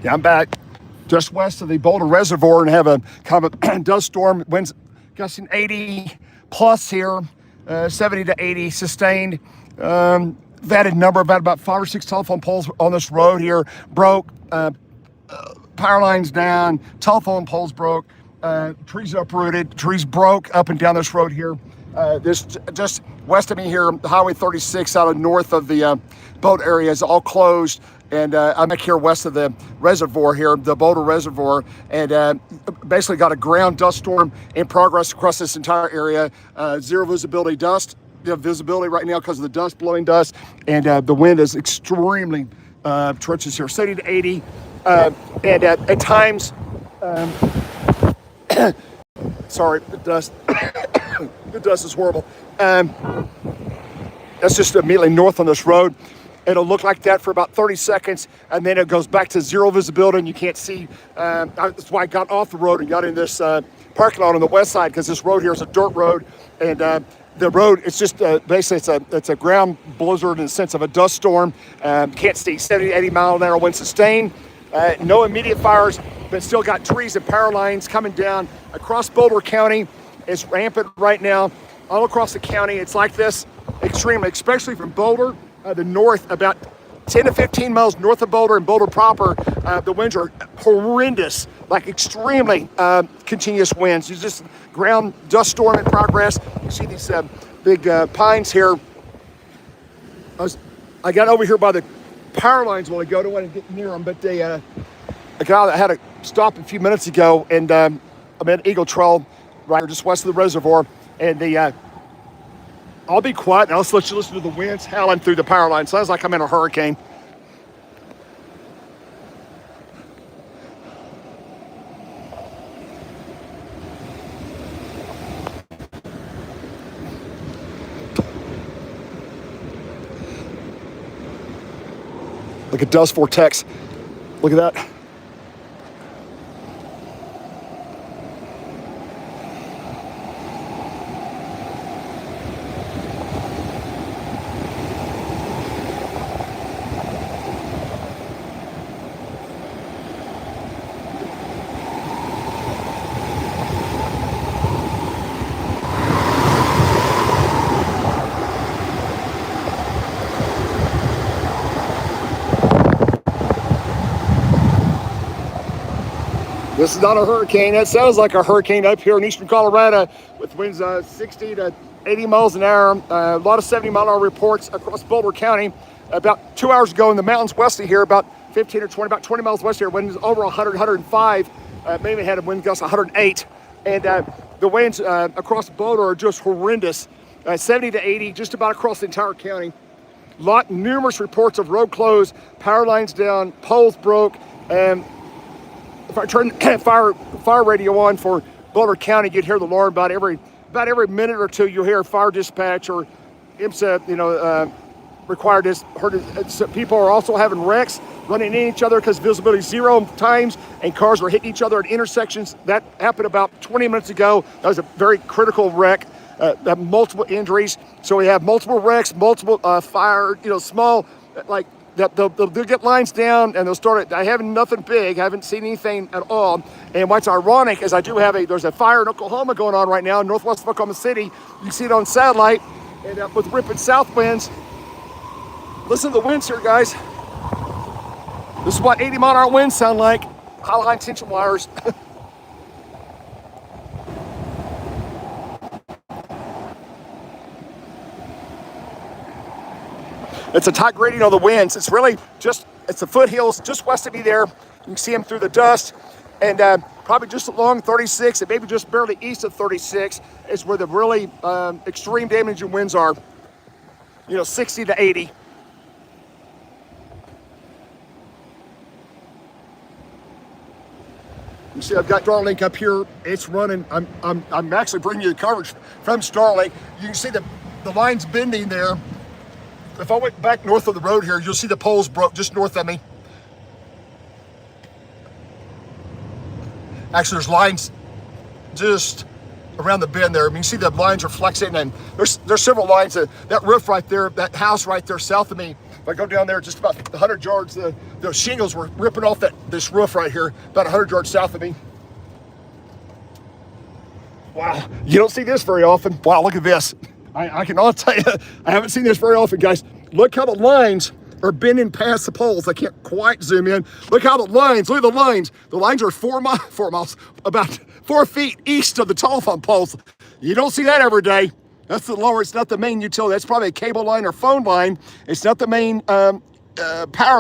Yeah, I'm back just west of the Boulder Reservoir and have a kind of a dust storm. Winds gusting 80 plus here, 70 to 80 sustained. Vetted number about 5 or 6 telephone poles on this road here broke. Power lines down, telephone poles broke, trees uprooted, trees broke up and down this road here. This just west of me here, Highway 36 out of north of the boat area is all closed. And I'm back here west of the reservoir here, the Boulder Reservoir, and basically got a ground dust storm in progress across this entire area. Zero visibility dust. You have visibility right now because of the dust, blowing dust, and the wind is extremely treacherous here, 70 to 80. And at times, sorry, the dust, the dust is horrible. That's just immediately north on this road. It'll look like that for about 30 seconds, and then it goes back to zero visibility, and you can't see. That's why I got off the road and got in this parking lot on the west side, because this road here is a dirt road, and the road, it's just basically it's a ground blizzard in the sense of a dust storm. Can't see 70, 80 mile an hour wind sustained. No immediate fires, but still got trees and power lines coming down across Boulder County. It's rampant right now all across the county. It's like this extremely, especially from Boulder. The north, about 10 to 15 miles north of Boulder and Boulder proper, the winds are horrendous, like extremely continuous winds. There's just ground dust storm in progress. You see these big pines here. I got over here by the power lines when I go to want to get near them, but a guy that had to stop a few minutes ago, and I'm at Eagle Trail right here just west of the reservoir, and I'll be quiet and I'll let you listen to the winds howling through the power line. Sounds like I'm in a hurricane. Look at dust vortex. Look at that. This is not a hurricane. That sounds like a hurricane up here in eastern Colorado with winds 60 to 80 miles an hour. A lot of 70 mile an hour reports across Boulder County. About 2 hours ago in the mountains west of here, about 15 or 20, about 20 miles west of here, winds over 100, 105. Maybe had a wind gust 108. And the winds across Boulder are just horrendous. 70 to 80, just about across the entire county. Numerous reports of road closed, power lines down, poles broke, and if I turn fire radio on for Boulder County, you'd hear the alarm about every minute or two. You'll hear fire dispatch or IMSA, required this. People are also having wrecks, running in each other because visibility 0 times, and cars are hitting each other at intersections. That happened about 20 minutes ago. That was a very critical wreck. Multiple injuries. So we have multiple wrecks, multiple fire. Small like. They'll get lines down and they'll start it. I haven't nothing big. I haven't seen anything at all. And what's ironic is I do have there's a fire in Oklahoma going on right now in northwest of Oklahoma City. You can see it on satellite, and with ripping south winds. Listen to the winds here, guys. This is what 80 mile an hour winds sound like. High tension wires. It's a tight gradient on the winds. It's really it's the foothills just west of me there. You can see them through the dust. And probably just along 36 and maybe just barely east of 36 is where the really extreme damaging winds are. 60 to 80. You see, I've got Starlink up here. It's running. I'm actually bringing you the coverage from Starlink. You can see the lines bending there. If I went back north of the road here, you'll see the poles broke just north of me. Actually, there's lines just around the bend there. I mean, you see the lines are flexing, and there's several lines. That roof right there, that house right there south of me, If I go down there just about 100 yards, the shingles were ripping off this roof right here, about 100 yards south of me. Wow, you don't see this very often. Wow, look at this. I can all tell you, I haven't seen this very often, guys. Look how the lines are bending past the poles. I can't quite zoom in. Look how the lines, look at the lines. The lines are 4 miles, about 4 feet east of the telephone poles. You don't see that every day. That's the lower, it's not the main utility. That's probably a cable line or phone line. It's not the main power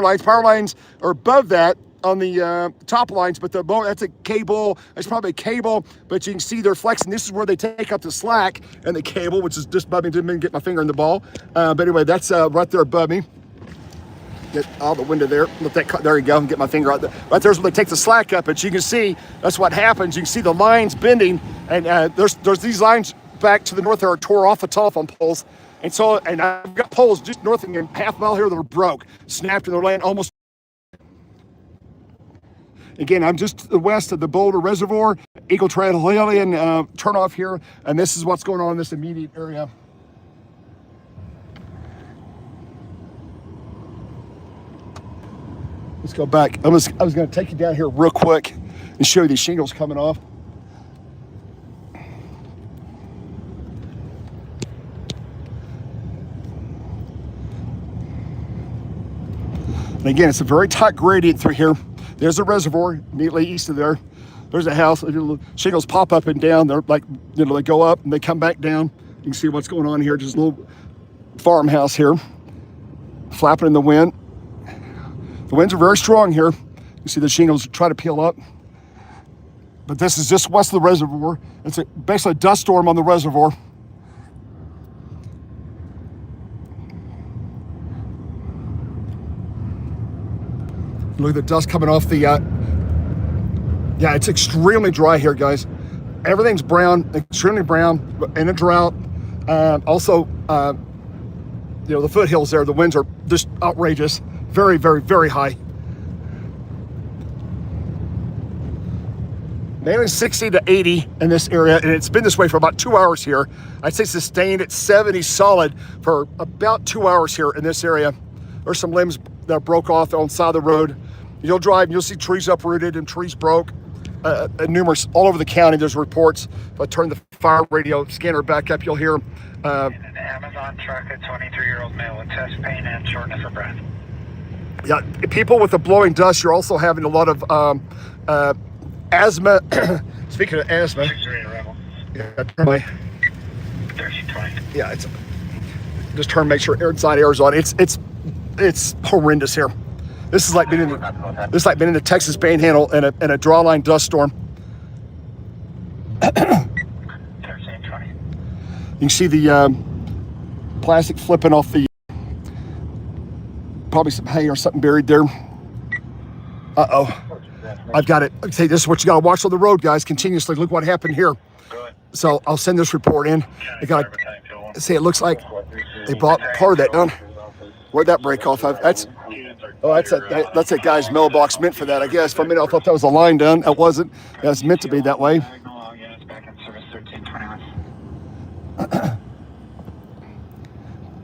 lines. Power lines are above that on the top lines, but that's a cable. That's probably a cable, but you can see they're flexing. This is where they take out the slack and the cable, which is just above me. Didn't even get my finger in the ball. But anyway, that's right there above me. Get out the window there. Let that, there you go. Get my finger out there. Right there's where they take the slack up, but you can see that's what happens. You can see the lines bending, and there's these lines back to the north that are tore off the telephone poles. And so, and I've got poles just north of me, half mile here that are broke, snapped, and they're laying almost. Again, I'm just to the west of the Boulder Reservoir, Eagle Trail Alien turnoff here, and this is what's going on in this immediate area. Let's go back. I was going to take you down here real quick and show you these shingles coming off. And again, it's a very tight gradient through here. There's a reservoir immediately east of there. There's a house. Shingles pop up and down. They're like, they go up and they come back down. You can see what's going on here. Just a little farmhouse here, flapping in the wind. The winds are very strong here. You see the shingles try to peel up. But this is just west of the reservoir. It's basically a dust storm on the reservoir. Look at the dust coming off the, yeah, it's extremely dry here, guys. Everything's brown, extremely brown, in a drought. Also, the foothills there, the winds are just outrageous. Very, very, very high. Mainly 60 to 80 in this area, and it's been this way for about 2 hours here. I'd say sustained at 70 solid for about 2 hours here in this area. There's some limbs that broke off on the side of the road. You'll drive and you'll see trees uprooted and trees broke. Numerous, all over the county, there's reports. If I turn the fire radio scanner back up, you'll hear. In an Amazon truck, a 23-year-old male with chest pain and shortness of breath. Yeah, people with the blowing dust, you're also having a lot of asthma. Speaking of asthma. Yeah, yeah, it's just turn, make sure inside air is on. It's horrendous here. This is like being in the Texas Panhandle in a drawline dust storm. You can see the plastic flipping off the, probably some hay or something buried there. I've got it. Okay, this is what you got to watch on the road, guys, continuously. Look what happened here. So I'll send this report in. I got to see, it looks like they brought part of that down. Where'd that break off of? That's a guy's mailbox meant for that, I guess. For a minute, I thought that was a line done. It wasn't. It was meant to be that way.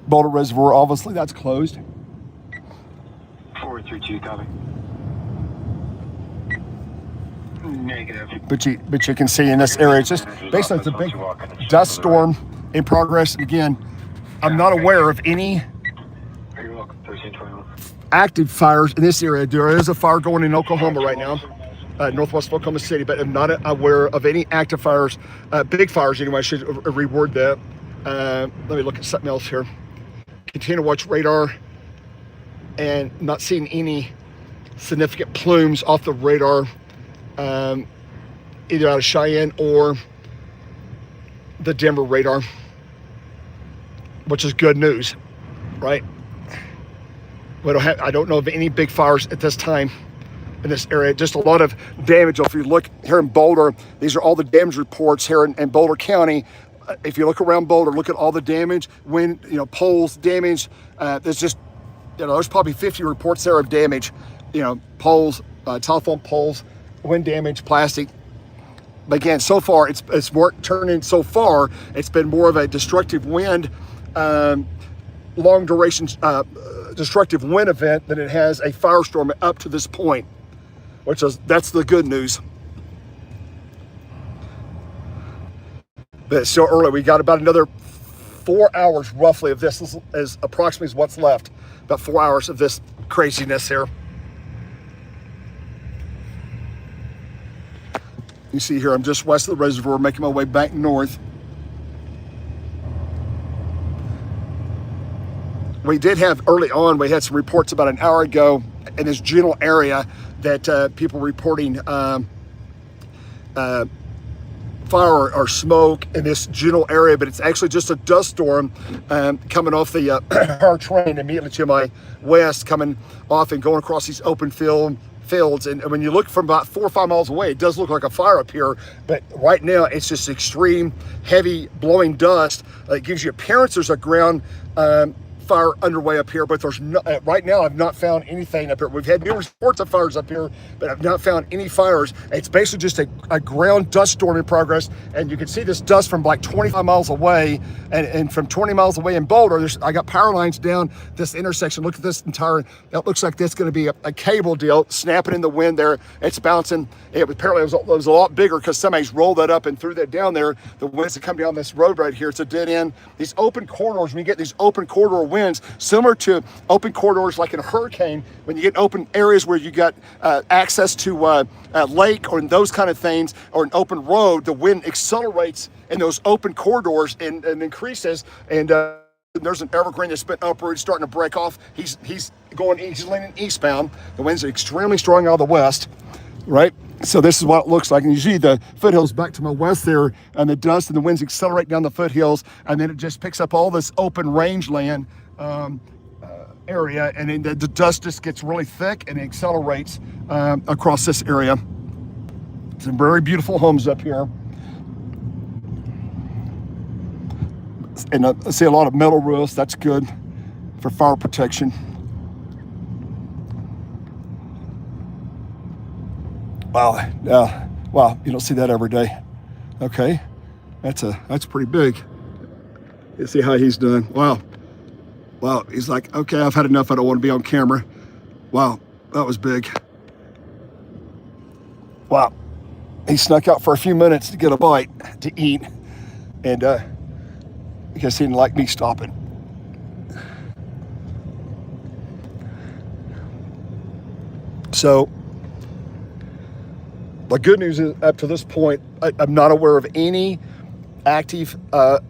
Boulder Reservoir, obviously, that's closed. 432, copy. Negative. But you can see in this area, it's just basically it's a big dust storm in progress. Again, I'm not aware of any active fires in this area. There is a fire going in Oklahoma right now, northwest Oklahoma City, but I'm not aware of any active fires, big fires anyway. I should reword that. Let me look at something else here. Continue to watch radar, and not seeing any significant plumes off the radar, either out of Cheyenne or the Denver radar, which is good news, right? I don't know of any big fires at this time in this area. Just a lot of damage. If you look here in Boulder, these are all the damage reports here in Boulder County. If you look around Boulder, look at all the damage, wind, poles damage. There's just, there's probably 50 reports there of damage. Poles, telephone poles, wind damage, plastic. But again, so far it's more turning. So far, it's been more of a destructive wind. long duration destructive wind event than it has a firestorm up to this point, that's the good news. But it's still early. We got about another 4 hours roughly of this. This is approximately what's left. About 4 hours of this craziness here. You see here, I'm just west of the reservoir, making my way back north. We did have early on, we had some reports about an hour ago in this general area that people reporting fire or smoke in this general area, but it's actually just a dust storm coming off the our train immediately to my west, coming off and going across these open fields. And when you look from about 4 or 5 miles away, it does look like a fire up here, but right now it's just extreme heavy blowing dust. It gives you appearance there's a ground fire underway up here, but there's no, right now I've not found anything up here. We've had numerous reports of fires up here, but I've not found any fires. It's basically just a ground dust storm in progress, and you can see this dust from like 25 miles away, and from 20 miles away in Boulder, I got power lines down this intersection. Look at this entire, that looks like that's going to be a cable deal snapping in the wind there. It's bouncing. Apparently it was a lot bigger because somebody's rolled that up and threw that down there. The winds that come down this road right here, it's a dead end. These open corridors, when you get these open corridor winds, similar to open corridors like in a hurricane, when you get open areas where you got access to a lake or those kind of things, or an open road, the wind accelerates in those open corridors and increases. And there's an evergreen that's been uprooted, starting to break off. He's leaning eastbound. The wind's extremely strong out of the west, right? So this is what it looks like. And you see the foothills back to my west there, and the dust and the winds accelerate down the foothills, and then it just picks up all this open rangeland area, and then the dust just gets really thick and it accelerates across this area. Some very beautiful homes up here. And I see a lot of metal roofs. That's good for fire protection. Wow, wow, you don't see that every day. Okay, that's pretty big. You see how he's done. Wow, he's like, okay, I've had enough. I don't want to be on camera. Wow, that was big. Wow, he snuck out for a few minutes to get a bite to eat, and I guess he didn't like me stopping. So the good news is, up to this point, I'm not aware of any active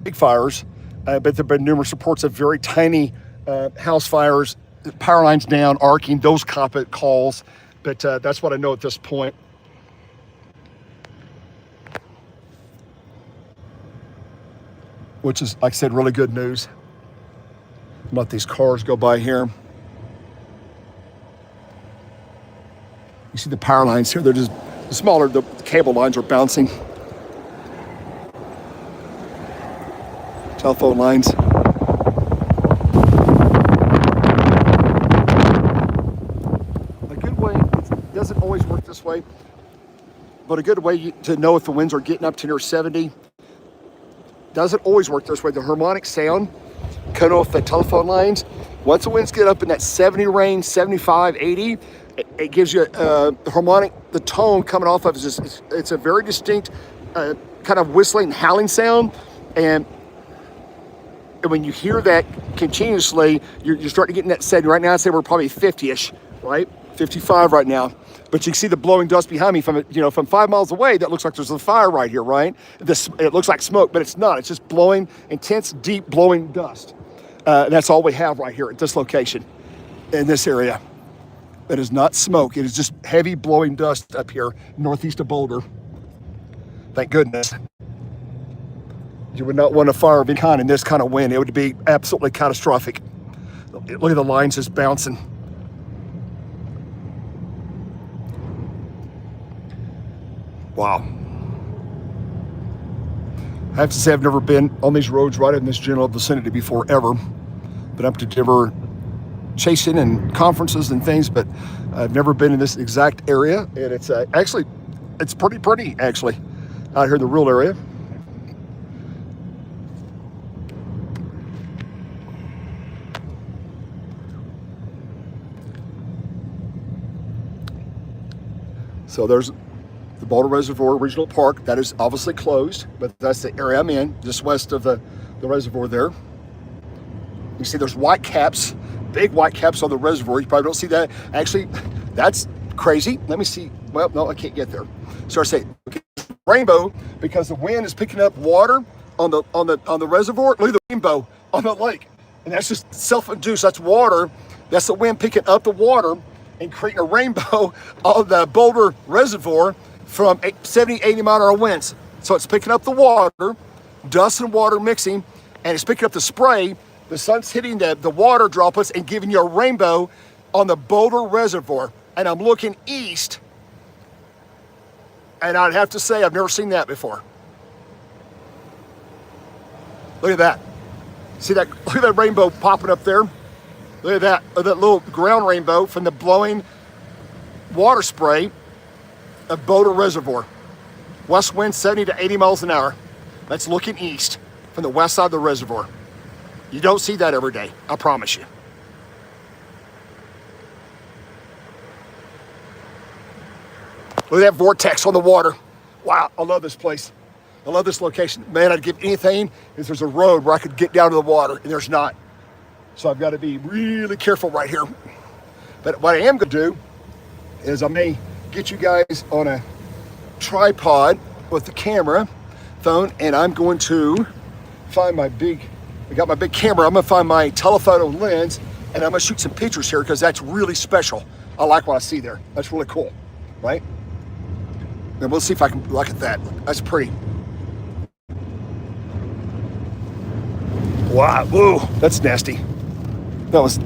big fires, but there have been numerous reports of very tiny house fires, power lines down, arcing, those calls. But that's what I know at this point. Which is, like I said, really good news. Let these cars go by here. You see the power lines here, they're just smaller, the cable lines are bouncing. Telephone lines. A good way, it doesn't always work this way, but a good way to know if the winds are getting up to near 70, doesn't always work this way. The harmonic sound cut off the telephone lines. Once the winds get up in that 70 range, 75, 80, it gives you the harmonic, the tone coming off of it is it's a very distinct kind of whistling, howling sound. And when you hear that continuously, you're starting to get in that 70. Right now, I'd say we're probably 50-ish, right? 55 right now. But you can see the blowing dust behind me from 5 miles away. That looks like there's a fire right here, right? It looks like smoke, but it's not. It's just blowing, intense, deep blowing dust. That's all we have right here at this location, in this area. It is not smoke. It is just heavy blowing dust up here northeast of Boulder. Thank goodness. You would not want a fire of any kind in this kind of wind. It would be absolutely catastrophic. Look at the lines just bouncing. Wow. I have to say I've never been on these roads right in this general vicinity before, ever. Been up to Denver chasing and conferences and things, but I've never been in this exact area. And it's actually, it's pretty actually out here in the rural area. So there's the Boulder Reservoir Regional Park. That is obviously closed, but that's the area I'm in, just west of the reservoir there. You see there's white caps, big white caps on the reservoir. You probably don't see that. Actually, that's crazy. Let me see. Well, no, I can't get there. So I say, okay, rainbow, because the wind is picking up water on the reservoir. Look at the rainbow on the lake. And that's just self-induced. That's water. That's the wind picking up the water and creating a rainbow on the Boulder Reservoir from 70, 80 mile an hour winds. So it's picking up the water, dust and water mixing, and it's picking up the spray. The sun's hitting the water droplets and giving you a rainbow on the Boulder Reservoir. And I'm looking east, and I'd have to say I've never seen that before. Look at that. See that? Look at that rainbow popping up there. Look at that little ground rainbow from the blowing water spray of Boulder Reservoir. West wind 70 to 80 miles an hour. That's looking east from the west side of the reservoir. You don't see that every day, I promise you. Look at that vortex on the water. Wow, I love this place. I love this location. Man, I'd give anything if there's a road where I could get down to the water, and there's not. So I've got to be really careful right here. But what I am going to do is I may get you guys on a tripod with the camera phone, and I'm going to find I got my big camera. I'm going to find my telephoto lens, and I'm going to shoot some pictures here because that's really special. I like what I see there. That's really cool, right? And we'll see if I can look at that. That's pretty. Wow, whoa, that's nasty. That was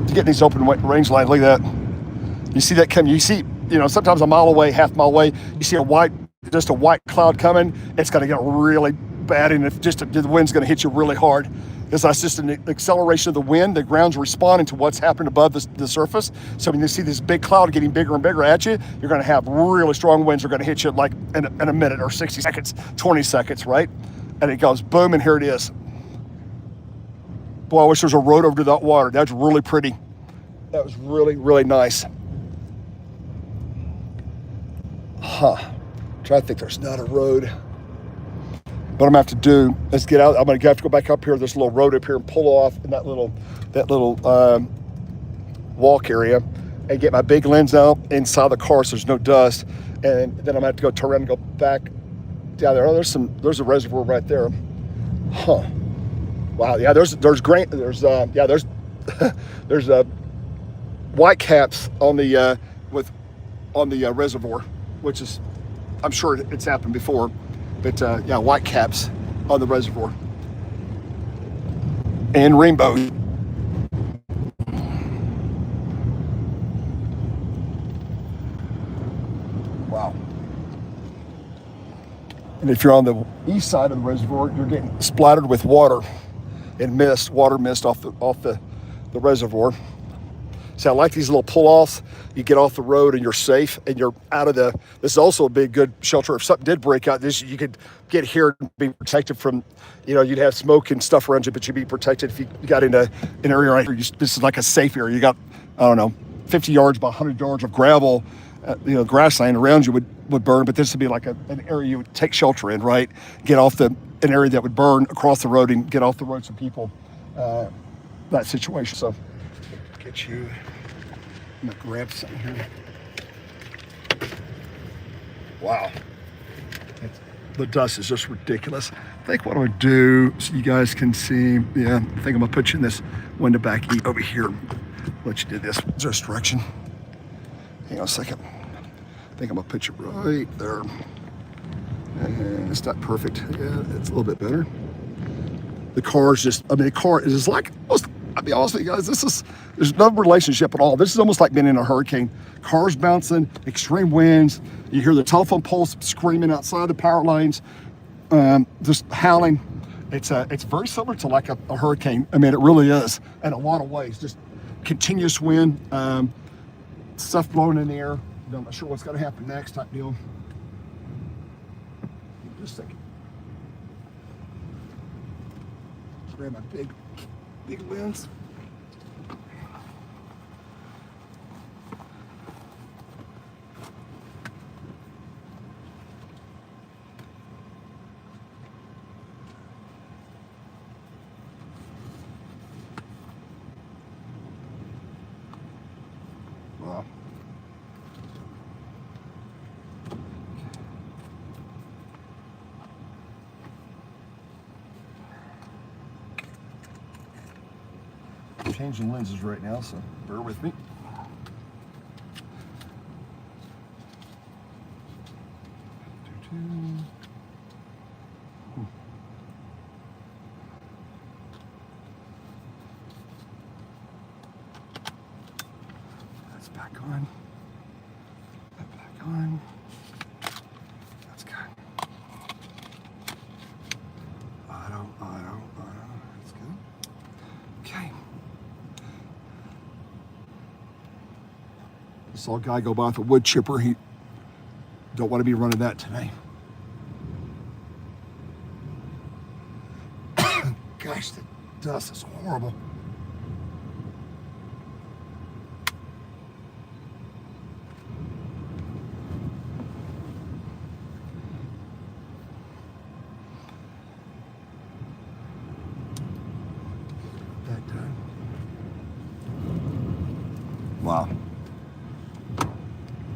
getting these open range lines. Look at that. You see that coming? You see, sometimes a mile away, half mile away, you see just a white cloud coming. It's going to get really bad, and if the wind's going to hit you really hard. Because that's just an acceleration of the wind. The ground's responding to what's happened above the surface. So when you see this big cloud getting bigger and bigger at you, you're going to have really strong winds. Are going to hit you like in a minute or 60 seconds, 20 seconds, right? And it goes boom, and here it is. Boy, I wish there was a road over to that water. That's really pretty. That was really, really nice. Try to think there's not a road. What I'm gonna have to do is get out. I'm gonna have to go back up here, this little road up here, and pull off in that little walk area, and get my big lens out inside the car so there's no dust. And then I'm gonna have to go turn around and go back down there. Oh, there's a reservoir right there. Wow. Yeah. There's white caps on the reservoir, which is, I'm sure it's happened before. But yeah, white caps on the reservoir. And rainbow. Wow. And if you're on the east side of the reservoir, you're getting splattered with water and water mist off the reservoir. So I like these little pull-offs. You get off the road and you're safe and you're out of this is also a big good shelter. If something did break out, you could get here and be protected from, you'd have smoke and stuff around you, but you'd be protected if you got into an area right here. This is like a safe area. You got, 50 yards by 100 yards of gravel, grassland around you would burn, but this would be like an area you would take shelter in, right? Get off an area that would burn across the road and get off the road some people, that situation. So get you, I'm gonna grab something here. Wow. The dust is just ridiculous. I think what I'm gonna do, so you guys can see, I think I'm gonna put you in this window back over here. Let you do this direction. Hang on a second. I think I'm gonna put you right there. And it's not perfect. Yeah, it's a little bit better. The car is like, I'll be honest with you guys, there's no relationship at all. This is almost like being in a hurricane. Cars bouncing, extreme winds. You hear the telephone poles screaming outside the power lines, just howling. It's very similar to like a hurricane. I mean, it really is in a lot of ways. Just continuous wind, stuff blowing in the air. I'm not sure what's going to happen next type deal. Just a second. Grab my big lens. changing lenses right now, so bear with me. That's back on. That back on. That's good. Auto. That's good. Okay. I saw a guy go by with a wood chipper. He don't want to be running that today. Gosh, the dust is horrible. That done. Wow.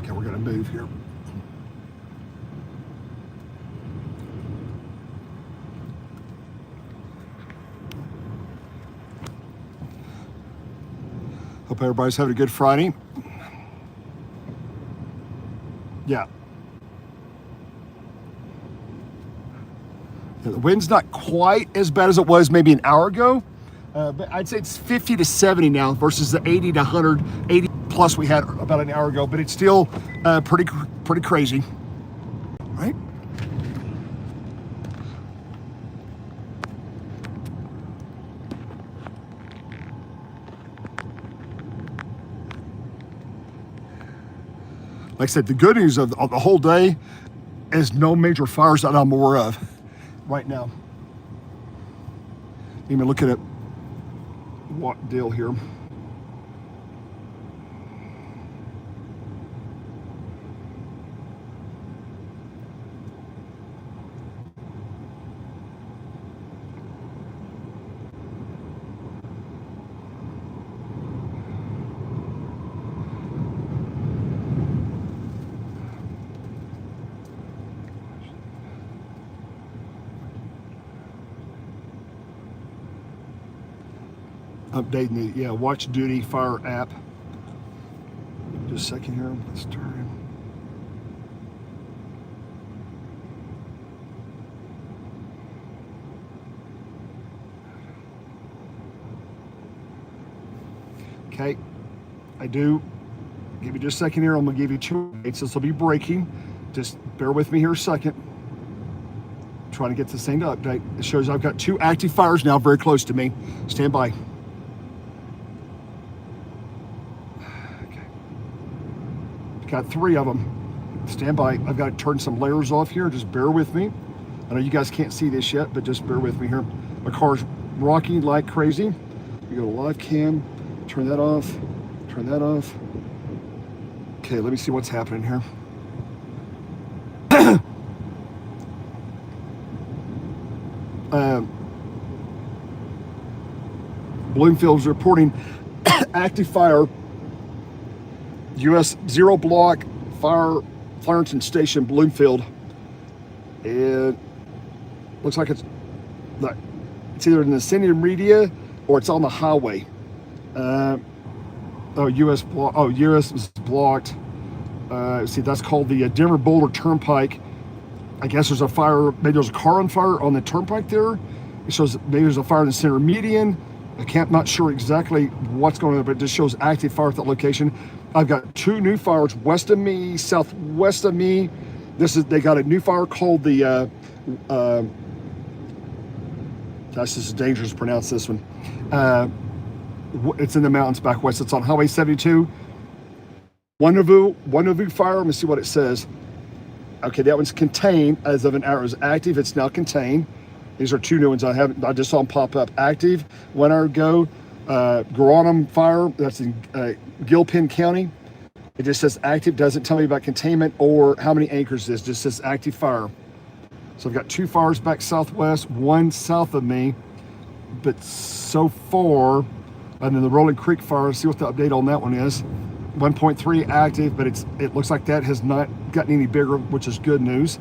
Okay, we're gonna move here. Hope everybody's having a good Friday. Yeah. The wind's not quite as bad as it was maybe an hour ago, but I'd say it's 50 to 70 now versus the 80 to 100, 80 plus we had about an hour ago, but it's still pretty crazy, right? Like I said, the good news of the whole day is no major fires that I'm aware of right now. Even looking at what deal here. Updating the Watch Duty Fire app. Just a second here. Let's turn. Okay, I do. Give me just a second here. I'm gonna give you 2 updates. This will be breaking. Just bear with me here a second. I'm trying to get this thing to update. It shows I've got 2 active fires now very close to me. Stand by. Got 3 of them. Stand by. I've got to turn some layers off here. Just bear with me. I know you guys can't see this yet, but just bear with me here. My car's rocking like crazy. We go to live cam. Turn that off. Turn that off. Okay, let me see what's happening here. Bloomfield's reporting active fire. U.S. 0 block fire, Florenton Station, Bloomfield. It looks like it's either in the vicinity of media or it's on the highway. U.S. block. Oh, U.S. is blocked. See, that's called the Denver Boulder Turnpike. I guess there's a fire. Maybe there's a car on fire on the turnpike there. It shows maybe there's a fire in the center median. Not sure exactly what's going on, but it just shows active fire at that location. I've got 2 new fires west of me, southwest of me. They got a new fire called the gosh, this is dangerous to pronounce this one. It's in the mountains back west. It's on Highway 72. One fire. Let me see what it says. Okay, that one's contained as of an hour. It was active. It's now contained. These are 2 new ones. I just saw them pop up. Active 1 hour ago. Granum fire. That's in Gilpin County. It just says active. Doesn't tell me about containment or how many acres it is. Just says active fire. So I've got 2 fires back southwest, 1 south of me. But so far, and then the Rolling Creek fire. See what the update on that one is. 1.3 active, but it looks like that has not gotten any bigger, which is good news.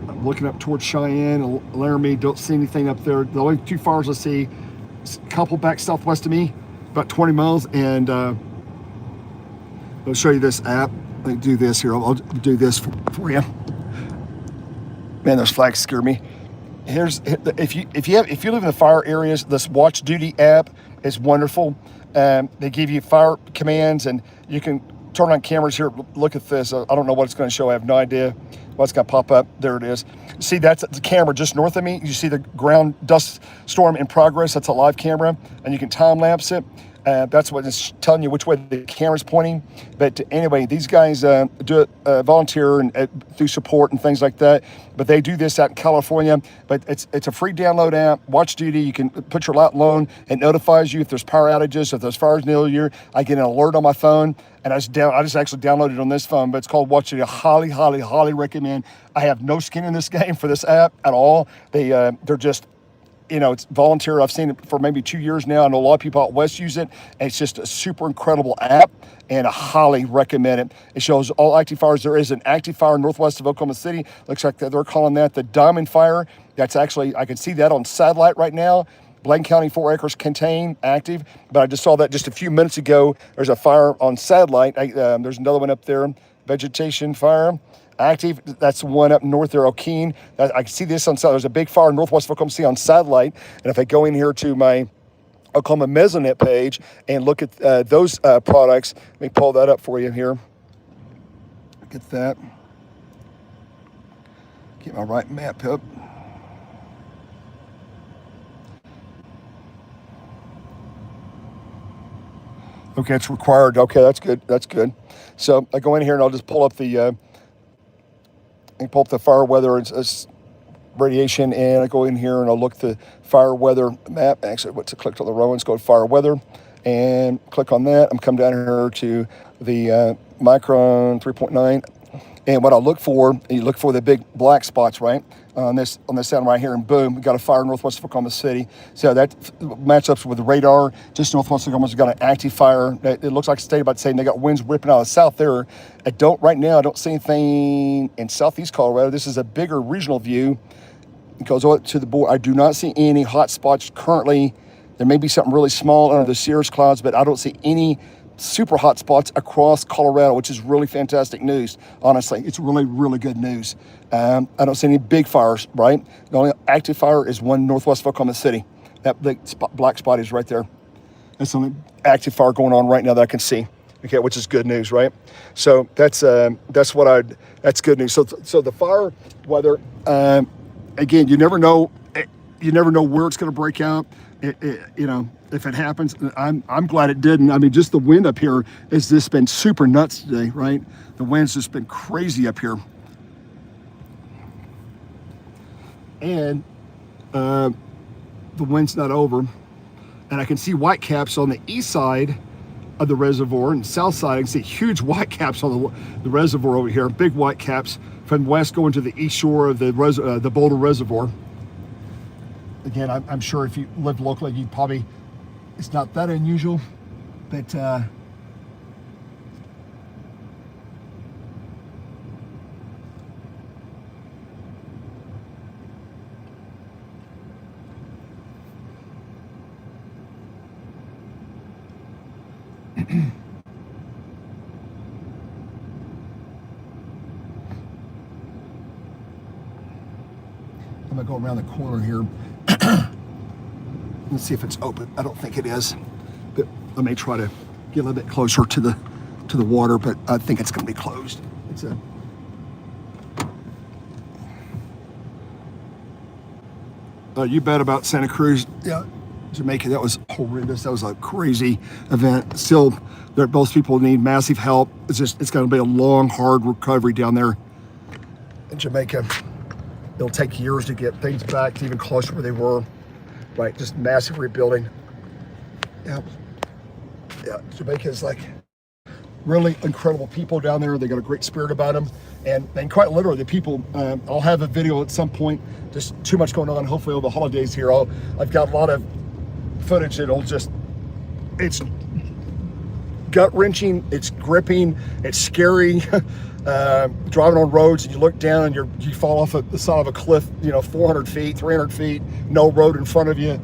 I'm looking up towards Cheyenne and Laramie. Don't see anything up there. The only 2 fires I see, couple back southwest of me, about 20 miles. And I'll show you this app. Let me do this here. I'll do this for you. Man, those flags scare me. Here's if you live in the fire areas, this Watch Duty app is wonderful. They give you fire commands, and you can turn on cameras here. Look at this. I don't know what it's going to show. I have no idea what's going to pop up. There it is. See, that's the camera just north of me. You see the ground dust storm in progress. That's a live camera, and you can time lapse it. That's what it's telling you which way the camera's pointing. But anyway, these guys do it volunteer and through support and things like that. But they do this out in California. But it's a free download app. Watch Duty. You can put your light low. It notifies you if there's power outages, if there's fires near you. I get an alert on my phone, and I just actually downloaded it on this phone. But it's called Watch Duty. I highly, highly, highly recommend. I have no skin in this game for this app at all. They're just, it's volunteer. I've seen it for maybe 2 years now. I know a lot of people out west use it. And it's just a super incredible app, and I highly recommend it. It shows all active fires. There is an active fire northwest of Oklahoma City. Looks like they're calling that the Diamond Fire. That's actually, I can see that on satellite right now. Blaine County, 4 acres contained, active. But I just saw that just a few minutes ago. There's a fire on satellite. There's another one up there, vegetation fire. Active, that's one up north there, O'Keene. I can see this on satellite. There's a big fire in northwest Oklahoma City on satellite. And if I go in here to my Oklahoma Mesonet page and look at those products, let me pull that up for you here. Get that. Get my right map up. Okay, it's required. Okay, that's good. That's good. So I go in here and I'll just pull up the fire weather and radiation, and I go in here and I'll look the fire weather map. Actually, what's it? Clicked on the row and go to fire weather, and click on that. I'm coming down here to the micron 3.9, and what I look for, you look for the big black spots, right? On this sound right here, and boom, we got a fire northwest of Oklahoma City. So that matches up with the radar. Just northwest of Oklahoma's got an active fire. It looks like a state about saying they got winds whipping out of the south there. Right now, I don't see anything in southeast Colorado. This is a bigger regional view. It goes up to the border. I do not see any hot spots currently. There may be something really small under the cirrus clouds, but I don't see any super hot spots across Colorado, which is really fantastic news. Honestly, it's really, really good news. I don't see any big fires, right? The only active fire is one northwest of Oklahoma City. That big black spot is right there. That's the only active fire going on right now that I can see. Okay, which is good news, right? So that's good news. So the fire weather, again, you never know where it's going to break out. If it happens, I'm glad it didn't. I mean, just the wind up here has just been super nuts today, right? The wind's just been crazy up here. And the wind's not over. And I can see whitecaps on the east side of the reservoir, and south side I can see huge whitecaps on the reservoir over here, big whitecaps from west going to the east shore of the Boulder Reservoir. Again, I'm sure if you live locally, you probably, it's not that unusual, but I'm gonna go around the corner here. Let's see if it's open. I don't think it is, but I may try to get a little bit closer to the water, but I think it's going to be closed. You bet about Santa Cruz. Yeah, Jamaica, that was horrendous. That was a crazy event. Still, both people need massive help. It's going to be a long, hard recovery down there in Jamaica. It'll take years to get things back to even closer where they were. Right, just massive rebuilding. Yeah, Jamaica's like really incredible people down there. They got a great spirit about them, and quite literally, the people. I'll have a video at some point. Just too much going on. Hopefully, over the holidays here, I've got a lot of footage. It's gut wrenching. It's gripping. It's scary. Driving on roads and you look down and you fall off the side of a cliff, 400 feet, 300 feet, no road in front of you.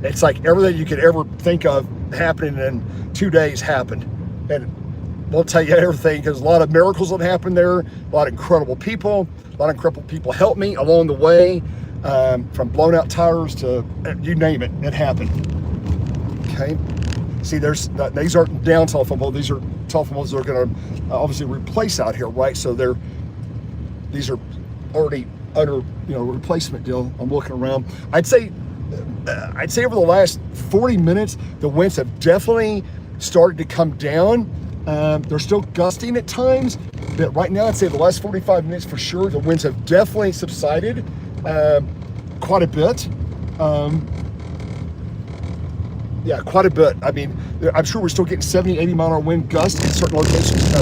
It's like everything you could ever think of happening in 2 days happened. And we'll tell you everything, because a lot of miracles that happened there, a lot of incredible people. A lot of incredible people helped me along the way, from blown out tires to you name it, it happened. Okay. See, these aren't down telephone poles. These are telephone poles that are going to obviously replace out here, right? So these are already under, replacement deal. I'm looking around. I'd say over the last 40 minutes, the winds have definitely started to come down. They're still gusting at times, but right now I'd say the last 45 minutes for sure, the winds have definitely subsided quite a bit. Yeah, quite a bit. I mean, I'm sure we're still getting 70, 80 mile an hour wind gusts in certain locations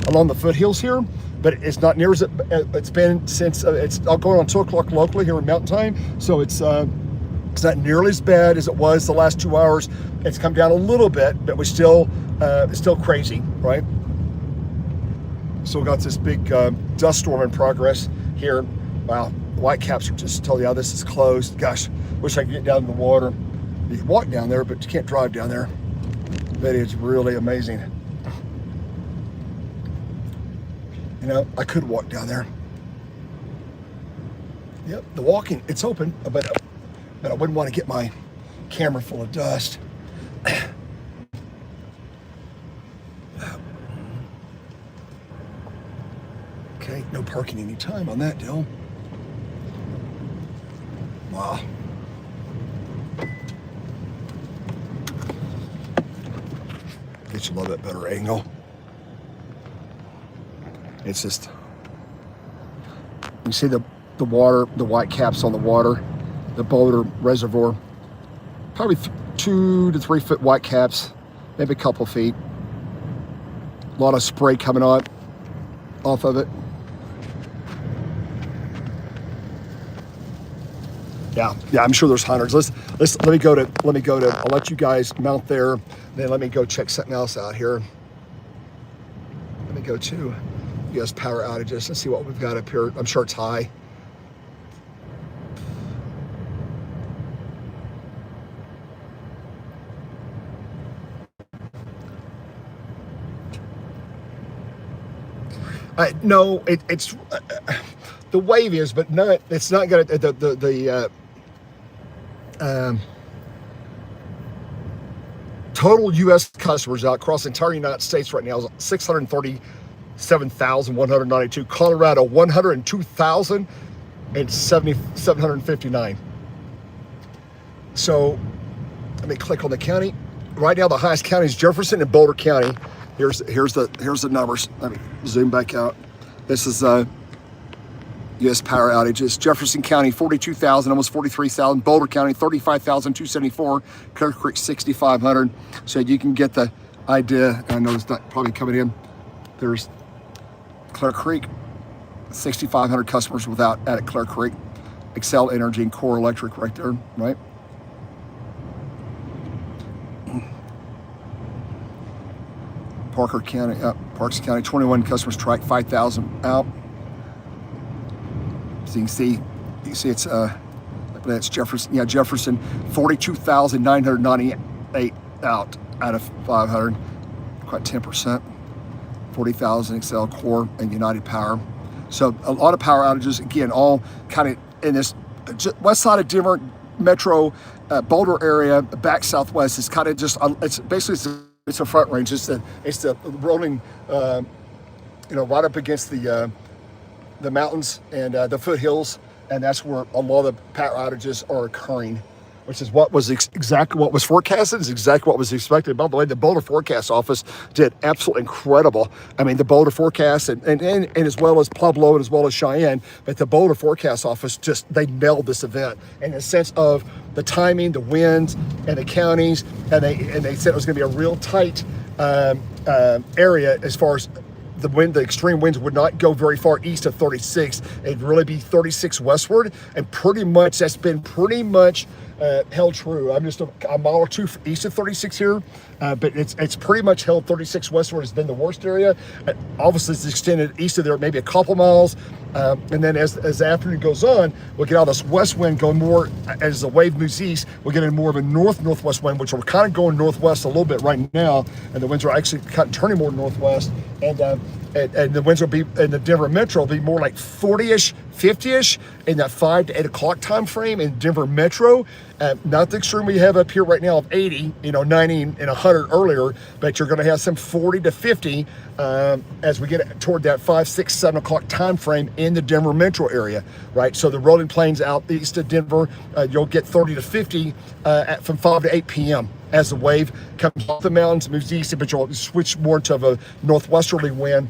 along the foothills here, but it's not near as it's been since it's going on 2 o'clock locally here in Mountain Time. So it's not nearly as bad as it was the last 2 hours. It's come down a little bit, but it's still crazy, right? Still got this big dust storm in progress here. Wow, the white caps are just tell you how this is closed. Gosh, wish I could get down in the water. You can walk down there, but you can't drive down there. But it's really amazing. I could walk down there. Yep, the walking, it's open, but I wouldn't want to get my camera full of dust. Okay, no parking anytime on that deal. Wow. Get you a little bit better angle. It's just, you see the water, the white caps on the water, the Boulder Reservoir, probably 2 to 3 foot white caps, maybe a couple feet. A lot of spray coming out off of it. Yeah, I'm sure there's hundreds. Let me go to. I'll let you guys mount there. Then let me go check something else out here. Let me go to U.S. power outages and see what we've got up here. I'm sure it's high. No, it's the wave is, but not. It's not going to total U.S. customers out across the entire United States right now is 637,192. Colorado 102,759. So let me click on the county. Right now, the highest county is Jefferson and Boulder County. Here's the numbers. Let me zoom back out. This is U.S. power outages. Jefferson County 42,000, almost 43,000. Boulder County 35,274. Clear Creek 6,500. So you can get the idea. I know it's not probably coming in. There's Clear Creek, 6,500 customers without at Clear Creek. Excel Energy and Core Electric right there, right? Parks County, 21 customers tracked, 5,000 out. So you can see it's that's Jefferson. Yeah, Jefferson, 42,998 out of 500, quite 10%. 40,000 Excel, Core, and United Power. So a lot of power outages. Again, all kind of in this west side of Denver metro, Boulder area, back southwest. It's kind of just it's basically. It's a front range. It's the rolling, right up against the mountains and the foothills, and that's where a lot of the power outages are occurring, which is what was exactly what was forecasted. Is exactly what was expected. By the way, the Boulder Forecast Office did absolutely incredible. I mean, the Boulder Forecast and as well as Pueblo and as well as Cheyenne, but the Boulder Forecast Office they nailed this event in the sense of the timing, the winds, and the counties, and they said it was going to be a real tight area as far as the wind. The extreme winds would not go very far east of 36. It'd really be 36 westward, and pretty much that's been pretty much held true. I'm just a mile or two east of 36 here, but it's pretty much held 36 westward has been the worst area. Obviously, it's extended east of there maybe a couple miles, and then as the afternoon goes on, we'll get out this west wind going more as the wave moves east. We'll get in more of a northwest wind, which we're kind of going northwest a little bit right now, and the winds are actually kind of turning more northwest, and the winds will be in the Denver metro will be more like 40-ish, 50-ish in that 5 to 8 o'clock time frame in Denver metro. Not the extreme we have up here right now of 80, 90 and 100 earlier, but you're going to have some 40 to 50 as we get toward that 5, 6, 7 o'clock time frame in the Denver metro area, right? So the rolling plains out east of Denver, you'll get 30 to 50 from 5 to 8 p.m. as the wave comes off the mountains, moves east, but you'll switch more to a northwesterly wind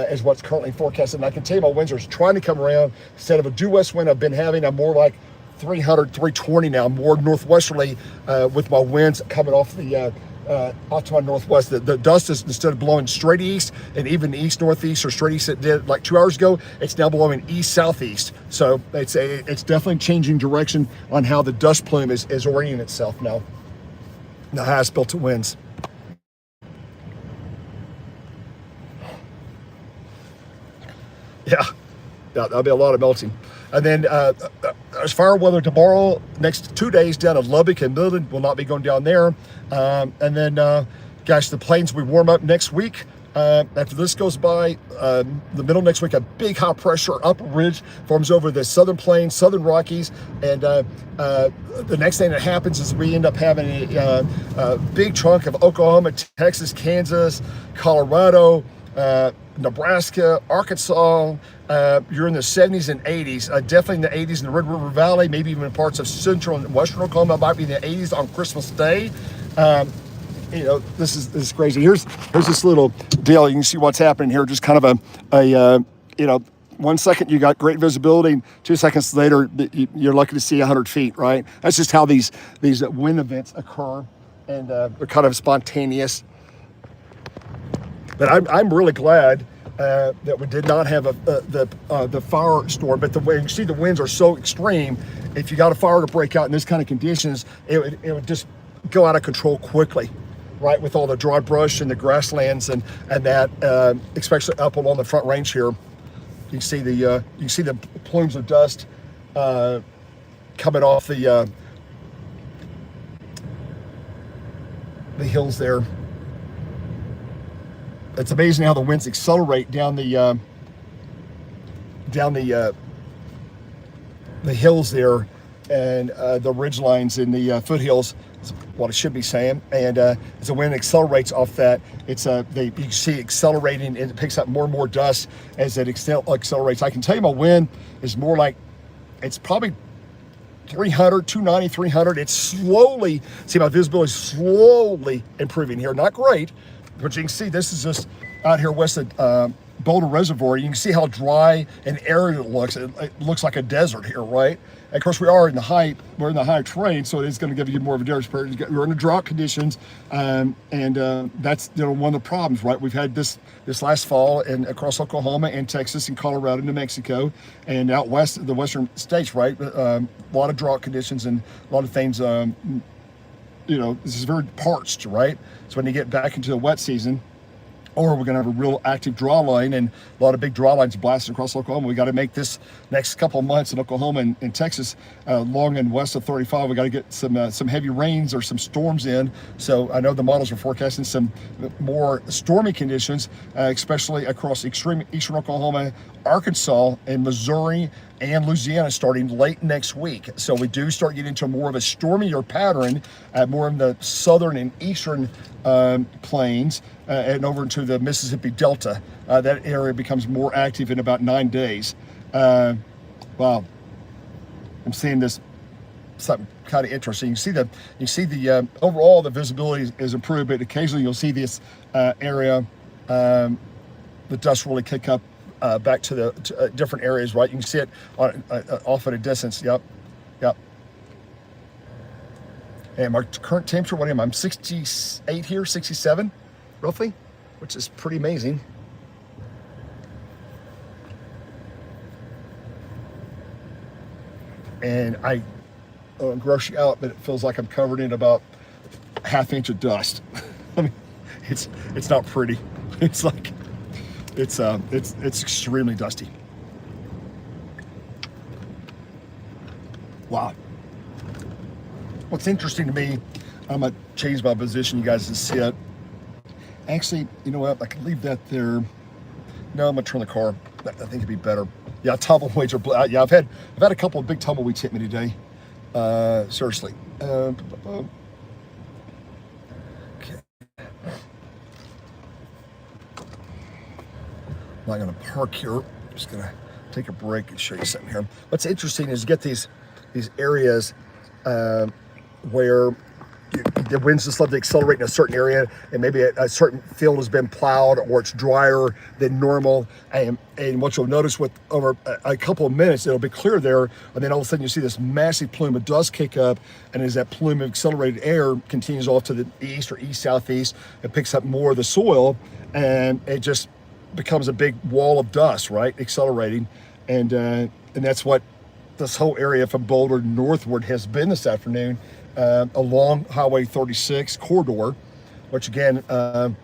is what's currently forecasted. And I can tell you my winds are trying to come around. Instead of a due west wind I've been having, I'm more like 300, 320 now, more northwesterly with my winds coming off the off to my northwest. The dust is, instead of blowing straight east and even east northeast or straight east it did like 2 hours ago, it's now blowing east southeast. So it's definitely changing direction on how the dust plume is orienting itself now. The highest built to winds. Yeah, that'll be a lot of melting. And then as far as weather tomorrow, next 2 days down at Lubbock and Boulder, will not be going down there. And then, gosh, the plains will warm up next week. After this goes by, the middle of next week, a big high pressure upper ridge forms over the southern plains, southern Rockies, and the next thing that happens is we end up having a big chunk of Oklahoma, Texas, Kansas, Colorado, Nebraska, Arkansas. You're in the 70s and 80s, definitely in the 80s in the Red River Valley, maybe even in parts of central and western Oklahoma. It might be in the 80s on Christmas Day. This is crazy. Here's this little deal. You can see what's happening here. Just kind of a 1 second you got great visibility, and 2 seconds later you're lucky to see 100 feet. Right? That's just how these wind events occur, and they're kind of spontaneous. But I'm really glad that we did not have the fire storm. But the way you see the winds are so extreme, if you got a fire to break out in this kind of conditions, it would just go out of control quickly, right? With all the dry brush and the grasslands and that, especially up along the Front Range here, you can see the plumes of dust coming off the hills there. It's amazing how the winds accelerate down the hills there, and the ridge lines in the foothills. Is what it should be saying. And as the wind accelerates off that, you see accelerating, and it picks up more and more dust as it accelerates. I can tell you my wind is more like, it's probably 300, 290, 300. It's slowly, see my visibility is slowly improving here. Not great, but you can see this is just out here west of Boulder Reservoir. You can see how dry and arid it looks. It looks like a desert here, right? And of course, we're in the high terrain, so it is going to give you more of a desert. We're in the drought conditions, and that's one of the problems, right? We've had this last fall and across Oklahoma and Texas and Colorado, New Mexico, and out west, the western states, right? A lot of drought conditions and a lot of things. This is very parched, right? So when you get back into the wet season, or we're going to have a real active draw line and a lot of big draw lines blasting across Oklahoma. We got to make this next couple of months in Oklahoma and Texas, long and west of 35. We got to get some heavy rains or some storms in. So I know the models are forecasting some more stormy conditions, especially across extreme eastern Oklahoma, Arkansas, and Missouri, and Louisiana starting late next week. So we do start getting into more of a stormier pattern, more in the southern and eastern plains and over into the Mississippi Delta. That area becomes more active in about 9 days. Wow, I'm seeing this something kind of interesting. You see the overall the visibility is improved, but occasionally you'll see this area, the dust really kick up back to the different areas, right? You can see it off at a distance. Yep. And my current temperature, what am I? I'm 68 here, 67, roughly, which is pretty amazing. And gross you out, but it feels like I'm covered in about a half inch of dust. I mean, it's not pretty. It's like it's extremely dusty. Wow. What's interesting to me, I'm gonna change my position, you guys, to see it. Actually, you know what? I can leave that there. No, I'm gonna turn the car. I think it'd be better. Yeah, tumbleweeds are. Yeah, I've had a couple of big tumbleweeds hit me today. Seriously. Okay. I'm not gonna park here. I'm just gonna take a break and show you something here. What's interesting is you get these areas where the winds just love to accelerate in a certain area, and maybe a certain field has been plowed or it's drier than normal. And what you'll notice with over a couple of minutes, it'll be clear there, and then all of a sudden you see this massive plume of dust kick up, and as that plume of accelerated air continues off to the east or east-southeast, it picks up more of the soil, and it just becomes a big wall of dust, right, accelerating. And that's what this whole area from Boulder northward has been this afternoon, along Highway 36 corridor, which again, in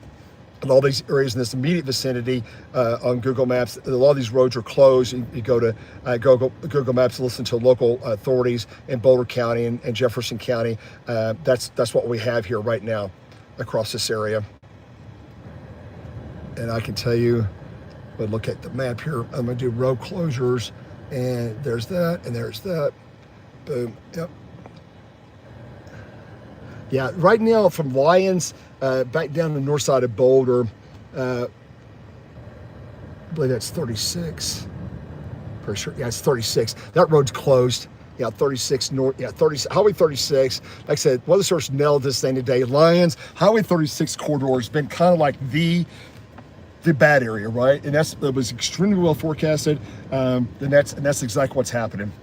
all these areas in this immediate vicinity, on Google Maps, a lot of these roads are closed. You go to Google Maps, listen to local authorities in Boulder County and Jefferson County. That's what we have here right now across this area. And I can tell you, but look at the map here. I'm gonna do road closures, and there's that, and there's that. Boom. Yep. Yeah, right now from Lyons back down the north side of Boulder, I believe that's 36. Pretty sure. Yeah, it's 36. That road's closed. Yeah, 36 north. Yeah, Highway 36. Like I said, Weather Service nailed this thing today. Lyons, Highway 36 corridor has been kind of like the bad area, right? And it was extremely well forecasted. And that's exactly what's happening.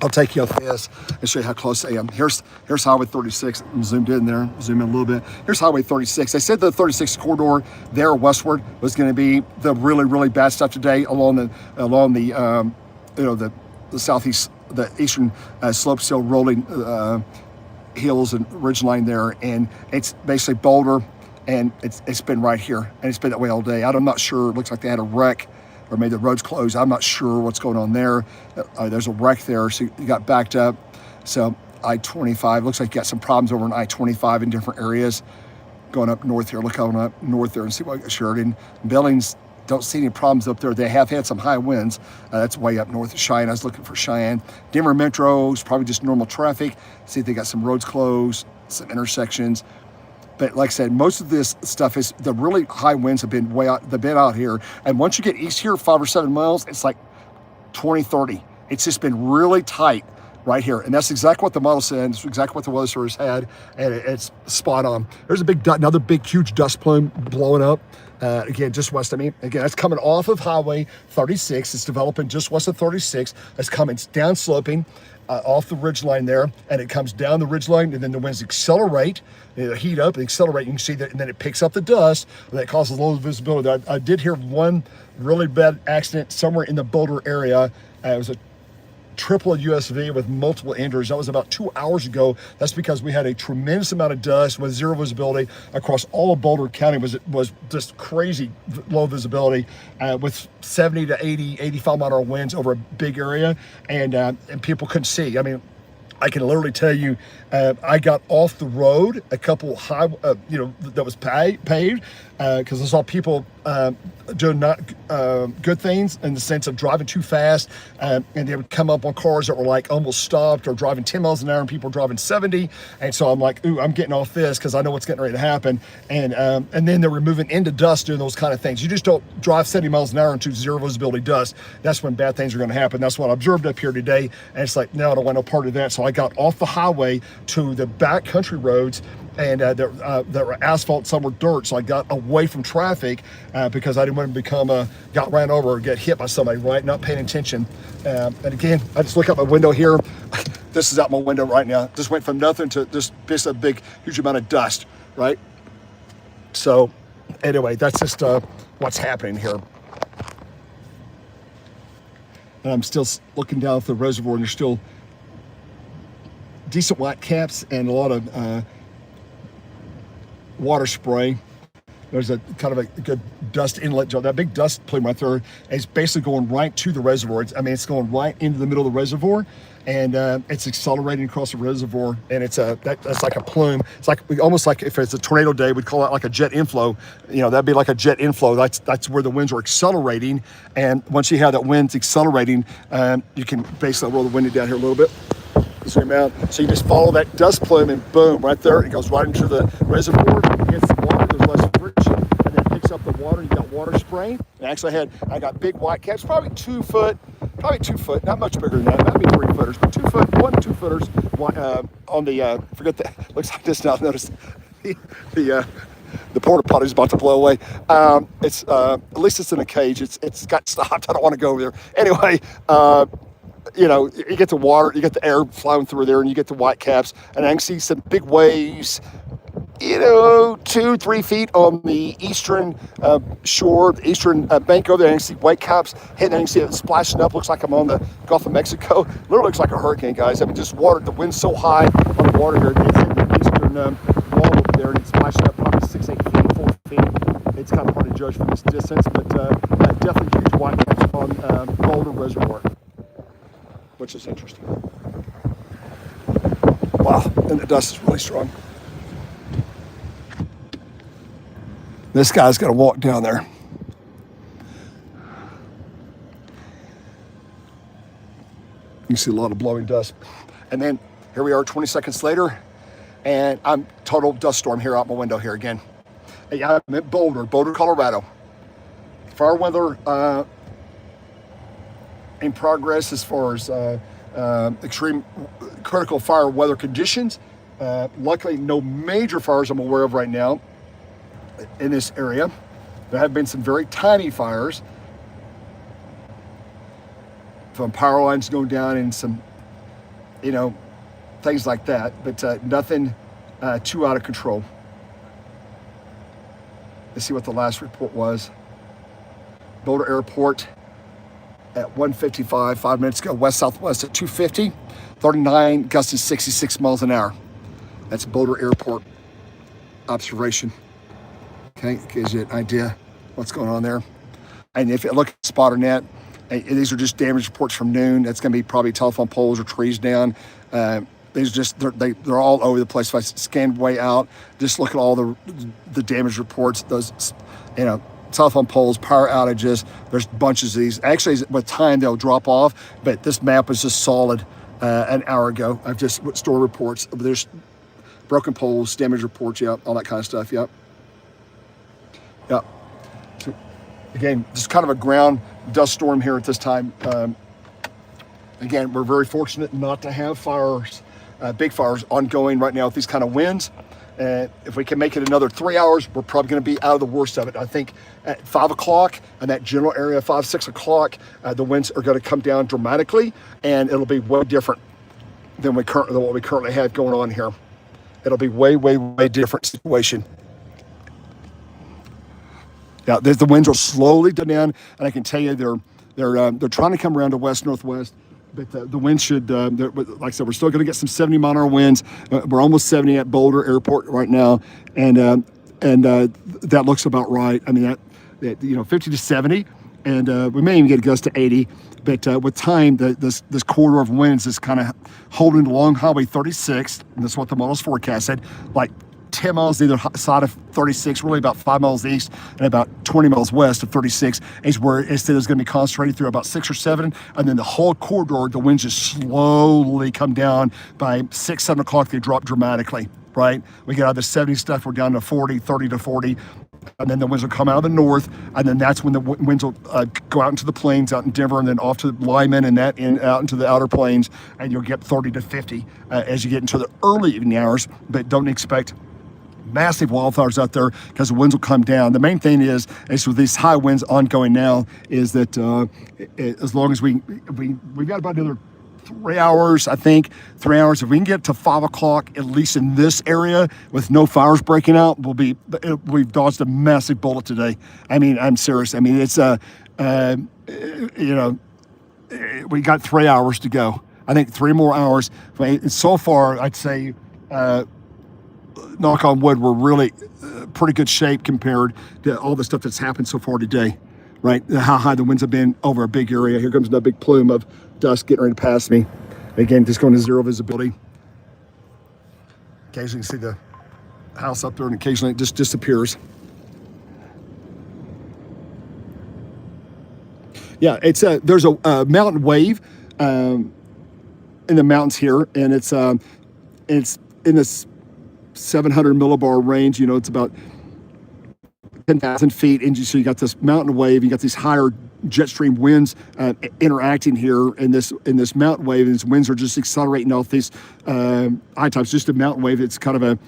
I'll take you off this and show you how close I am. Here's Highway 36. I'm zoomed in there. Zoom in a little bit. Here's Highway 36. I said the 36 corridor there westward was going to be the really, really bad stuff today along the southeast, the eastern slope, still rolling hills and ridgeline there, and it's basically Boulder, and it's been right here, and it's been that way all day. I'm not sure. It looks like they had a wreck, or maybe the road's closed. I'm not sure what's going on there. There's a wreck there, so you got backed up. So I-25, looks like you got some problems over on I-25 in different areas. Going up north here, look going up north there and see what Sheridan. Billings, don't see any problems up there. They have had some high winds. That's way up north of Cheyenne. I was looking for Cheyenne. Denver Metro is probably just normal traffic. See if they got some roads closed, some intersections. But like I said, most of this stuff is, the really high winds have been way out, they've been out here. And once you get east here, 5 or 7 miles, it's like 20, 30. It's just been really tight right here. And that's exactly what the model said. It's exactly what the Weather Service had. And it's spot on. There's another big, huge dust plume blowing up. Again, just west of me. Again, it's coming off of Highway 36. It's developing just west of 36. It's coming down sloping off the ridge line there, and it comes down the ridge line, and then the winds accelerate, heat up and accelerate. You can see that, and then it picks up the dust, and that causes low visibility. I did hear one really bad accident somewhere in the Boulder area. It was a triple USV with multiple injuries. That was about 2 hours ago. That's because we had a tremendous amount of dust with zero visibility across all of Boulder County. Was just crazy low visibility with 70 to 80, 85 mile an hour winds over a big area, and people couldn't see. I mean, I can literally tell you, I got off the road a couple that was paved because I saw people doing not good things in the sense of driving too fast, and they would come up on cars that were like almost stopped or driving 10 miles an hour, and people were driving 70. And so I'm like, ooh, I'm getting off this because I know what's getting ready to happen. And then they were moving into dust doing those kind of things. You just don't drive 70 miles an hour into zero visibility dust. That's when bad things are going to happen. That's what I observed up here today. And it's like, no, I don't want no part of that. So I got off the highway to the back country roads, and there were asphalt, some were dirt. So I got away from traffic because I didn't want to got ran over or get hit by somebody, right? Not paying attention. And again, I just look out my window here. This is out my window right now. Just went from nothing to just a big, huge amount of dust, right? So anyway, that's just what's happening here. And I'm still looking down at the reservoir, and there's still decent white caps and a lot of water spray. There's a kind of a good dust inlet. That big dust plume right there is basically going right to the reservoir. It's going right into the middle of the reservoir, and it's accelerating across the reservoir. And that's like a plume. It's like almost like if it's a tornado day, we'd call it like a jet inflow. That'd be like a jet inflow. That's where the winds are accelerating. And once you have that wind accelerating, you can basically roll the window down here a little bit. Zoom out. So you just follow that dust plume, and boom, right there, it goes right into the reservoir. It hits the water. There's less friction, and then it picks up the water. You got water spraying. And actually, I got big white caps, probably 2 foot, not much bigger than that, maybe 3 footers, but 2 foot, 1 2 footers on the. Forget that. Looks like this now. Notice the porta potty is about to blow away. It's at least it's in a cage. It's got stopped. I don't want to go over there. Anyway. You get the water, you get the air flowing through there, and you get the white caps, and I can see some big waves, 2-3 feet on the eastern shore, the eastern bank over there. I can see white caps hitting, I can see it splashing up. Looks like I'm on the Gulf of Mexico. Literally looks like a hurricane, guys. Just water, the wind's so high on the water here, it's hitting the eastern wall over there, and it's splashing up probably 6, 8 feet, 4 feet. It's kind of hard to judge from this distance, but definitely huge white caps on Boulder Reservoir, which is interesting. Wow, and the dust is really strong. This guy's got to walk down there. You see a lot of blowing dust. And then here we are 20 seconds later, and I'm total dust storm here out my window here again. I'm at Boulder, Colorado. Fire weather in progress as far as extreme critical fire weather conditions. Luckily, no major fires I'm aware of right now in this area. There have been some very tiny fires from power lines going down and some, things like that, but nothing too out of control. Let's see what the last report was. Boulder Airport at 1:55, 5 minutes ago, west-southwest at 250, 39, gusting 66 miles an hour. That's Boulder Airport observation. Okay, gives you an idea what's going on there. And if you look at SpotterNet, these are just damage reports from noon. That's going to be probably telephone poles or trees down. These are just, they're all over the place. If I scan way out, just look at all the damage reports, those, telephone poles, power outages. There's bunches of these. Actually, with time, they'll drop off, but this map was just solid an hour ago. I've just stored reports. There's broken poles, damage reports, all that kind of stuff, Yep. So, again, just kind of a ground dust storm here at this time. Again, we're very fortunate not to have fires, big fires ongoing right now with these kind of winds. If we can make it another 3 hours, we're probably going to be out of the worst of it. I think at 5 o'clock in that general area, 5, 6 o'clock, the winds are going to come down dramatically, and it'll be way different than what we currently have going on here. It'll be way, way, way different situation. Yeah, the winds are slowly down, and I can tell you they're trying to come around to west-northwest. But the wind should, like I said, we're still going to get some 70-mile-an-hour winds. We're almost 70 at Boulder Airport right now, and that looks about right. I mean, that 50 to 70, and we may even get a gust to 80. But with time, this corridor of winds is kind of holding along Highway 36, and that's what the models forecasted, like 10 miles either side of 36, really about 5 miles east and about 20 miles west of 36 is where it is going to be concentrated through about 6 or 7. And then the whole corridor, the winds just slowly come down. By 6, 7 o'clock, they drop dramatically, right? We get out of the 70 stuff, we're down to 40, 30 to 40. And then the winds will come out of the north, and then that's when the winds will go out into the plains, out in Denver, and then off to Lyman, and out into the outer plains, and you'll get 30 to 50 as you get into the early evening hours. But don't expect massive wildfires out there because the winds will come down. The main thing is with these high winds ongoing now is that as long as we've got about another 3 hours, I think 3 hours. If we can get to 5 o'clock, at least in this area, with no fires breaking out, we've dodged a massive bullet today. I mean, I'm serious. I mean, it's we got 3 hours to go. I think 3 more hours. So far, I'd say, knock on wood, we're really pretty good shape compared to all the stuff that's happened so far today, right? How high the winds have been over a big area. Here comes another big plume of dust getting ready to pass me. Again, just going to zero visibility. Occasionally you see the house up there, and occasionally it just disappears. Yeah, there's a mountain wave in the mountains here, and it's in this 700 millibar range. You know, it's about 10,000 feet, and so you got this mountain wave. You got these higher jet stream winds interacting here in this mountain wave, and these winds are just accelerating off these high tops. Just a mountain wave. It's kind of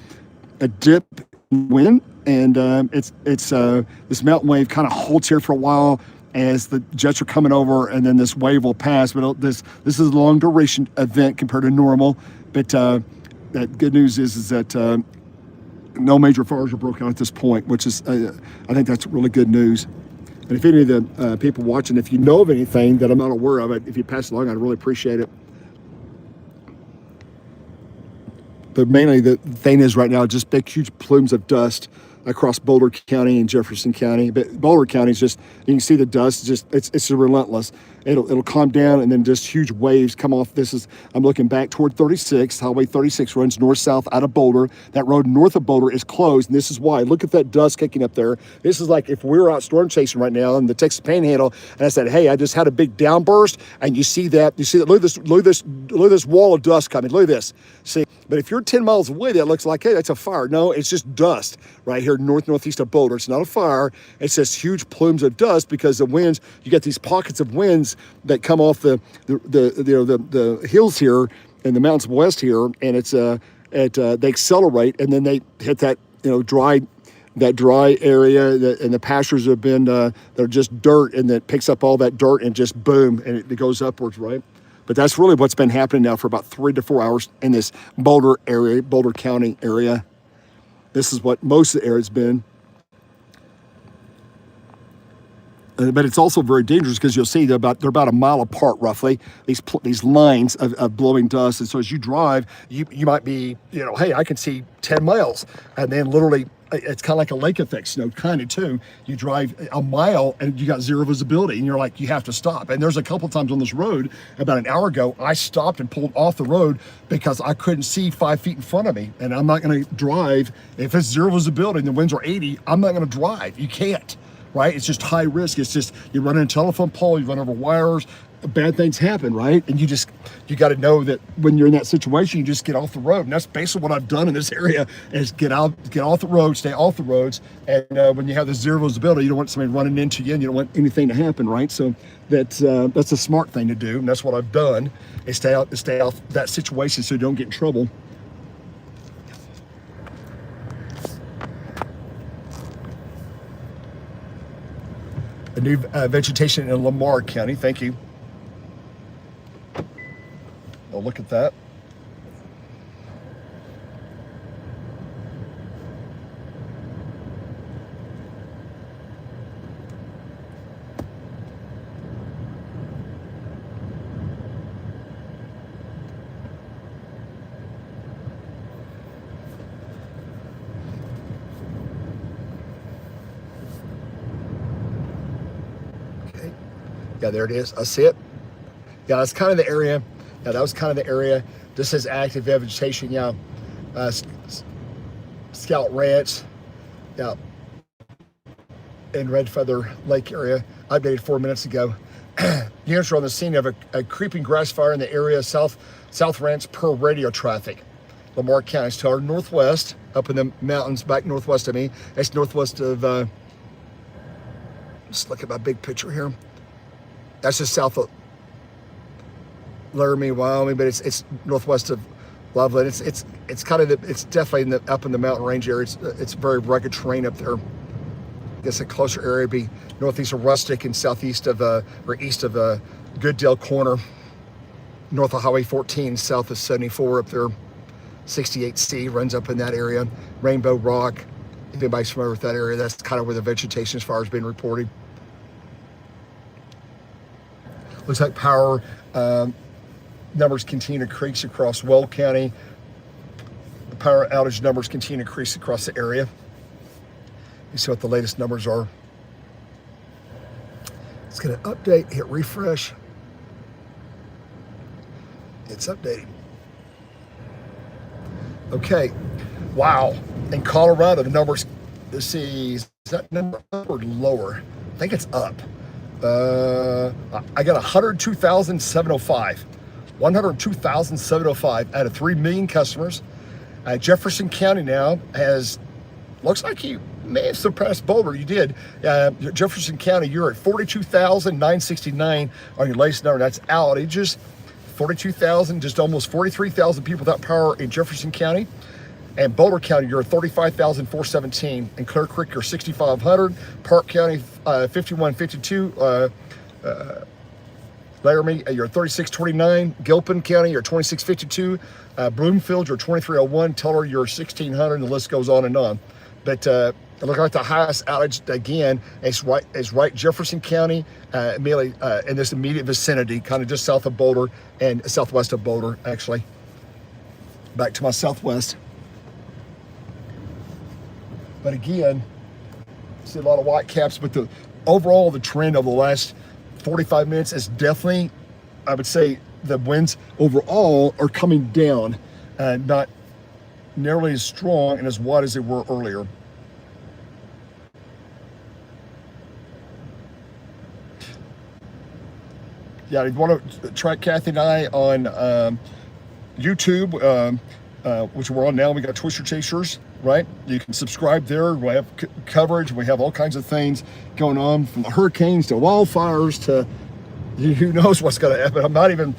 a dip in wind, and it's this mountain wave kind of holds here for a while as the jets are coming over, and then this wave will pass. But this is a long duration event compared to normal. But that good news is that no major fires are broken out at this point, which is I think that's really good news. And if any of the people watching, if you know of anything that I'm not aware of, if you pass it along, I'd really appreciate it. But mainly the thing is right now, just big, huge plumes of dust across Boulder County and Jefferson County. But Boulder County is just, you can see the dust, it's relentless. It'll calm down, and then just huge waves come off. I'm looking back toward 36. Highway 36 runs north-south out of Boulder. That road north of Boulder is closed, and this is why. Look at that dust kicking up there. This is like if we were out storm chasing right now in the Texas Panhandle, and I said, hey, I just had a big downburst, and you see that, look at this wall of dust coming. Look at this. See, but if you're 10 miles away, that looks like, hey, that's a fire. No, it's just dust right here northeast of Boulder. It's not a fire. It's just huge plumes of dust because the winds, you get these pockets of winds that come off the hills here in the mountains west here, and they accelerate, and then they hit that dry area, and the pastures have been they're just dirt, and that picks up all that dirt and just boom, and it goes upwards, right? But that's really what's been happening now for about 3 to 4 hours in this Boulder area, Boulder County area. This is what most of the area's been. But it's also very dangerous because you'll see they're about a mile apart roughly, these lines of blowing dust. And so as you drive, you might be, hey, I can see 10 miles. And then literally, it's kind of like a lake effect, kind of too. You drive a mile and you got zero visibility, and you're like, you have to stop. And there's a couple times on this road, about an hour ago, I stopped and pulled off the road because I couldn't see 5 feet in front of me. And I'm not going to drive. If it's zero visibility and the winds are 80, I'm not going to drive. You can't. Right? It's just high risk. It's just, you run in a telephone pole, you run over wires, bad things happen, right? And you got to know that when you're in that situation, you just get off the road. And that's basically what I've done in this area, is get off the road, stay off the roads. And when you have the zero visibility, you don't want somebody running into you, and you don't want anything to happen, right? So that's a smart thing to do. And that's what I've done, is stay off that situation so you don't get in trouble. A new vegetation in Lamar County. Thank you. Oh, look at that. Yeah, there it is. I see it. Yeah, that's kind of the area. Yeah, that was kind of the area. This is active vegetation. Yeah, Scout Ranch. Yeah, in Red Feather Lake area. Updated 4 minutes ago. Units are on the scene of a creeping grass fire in the area South Ranch per radio traffic. Lamar County is to our northwest, up in the mountains back northwest of me. That's northwest of. Just look at my big picture here. That's just south of Laramie, Wyoming, but it's northwest of Loveland. It's kind of it's definitely up in the mountain range area. It's very rugged terrain up there. I guess a closer area would be northeast of Rustic and southeast of or east of Gooddale Corner, north of Highway 14, south of 74 up there. 68C runs up in that area. Rainbow Rock. If anybody's familiar with that area, that's kind of where the vegetation as far as being reported. Looks like power numbers continue to increase across Weld County. The power outage numbers continue to increase across the area. You see what the latest numbers are. It's going to update, hit refresh. It's updating. Okay, wow. In Colorado, the numbers, let's see, is that number up or lower? I think it's up. I got 102,705. 102,705 out of 3 million customers. Jefferson County now has, looks like you may have surpassed Boulder. You did. Jefferson County, you're at 42,969 on your latest number. That's outages. 42,000, just almost 43,000 people without power in Jefferson County. And Boulder County, you're 35,417. In Clear Creek, you're 6,500. Park County, 5,152. Laramie, you're 3629. Gilpin County, you're 2652. Bloomfield, you're 2301. Teller, you're 1600. And the list goes on and on. But it looks like the highest outage again is right Jefferson County, immediately in this immediate vicinity, kind of just south of Boulder and southwest of Boulder, actually. Back to my southwest. But again, see a lot of white caps, but the overall, the trend of the last 45 minutes is definitely, I would say, the winds overall are coming down, not nearly as strong and as wide as they were earlier. Yeah, you want to track Kathy and I on YouTube, which we're on now. We got Twister Chasers, right? You can subscribe there. We have coverage. We have all kinds of things going on, from the hurricanes to wildfires to who knows what's going to happen. I'm not even,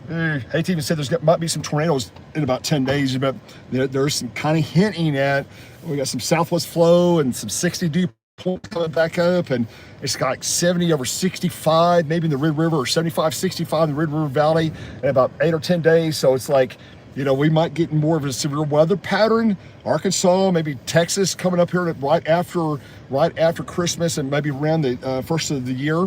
I hate to even say might be some tornadoes in about 10 days, but there's some kind of hinting at, we got some southwest flow and some 60 dew points coming back up, and it's got like 70 over 65, maybe in the Red River, or 75, 65 in the Red River Valley in about 8 or 10 days. So it's like, we might get more of a severe weather pattern. Arkansas, maybe Texas coming up here right after Christmas, and maybe around the first of the year,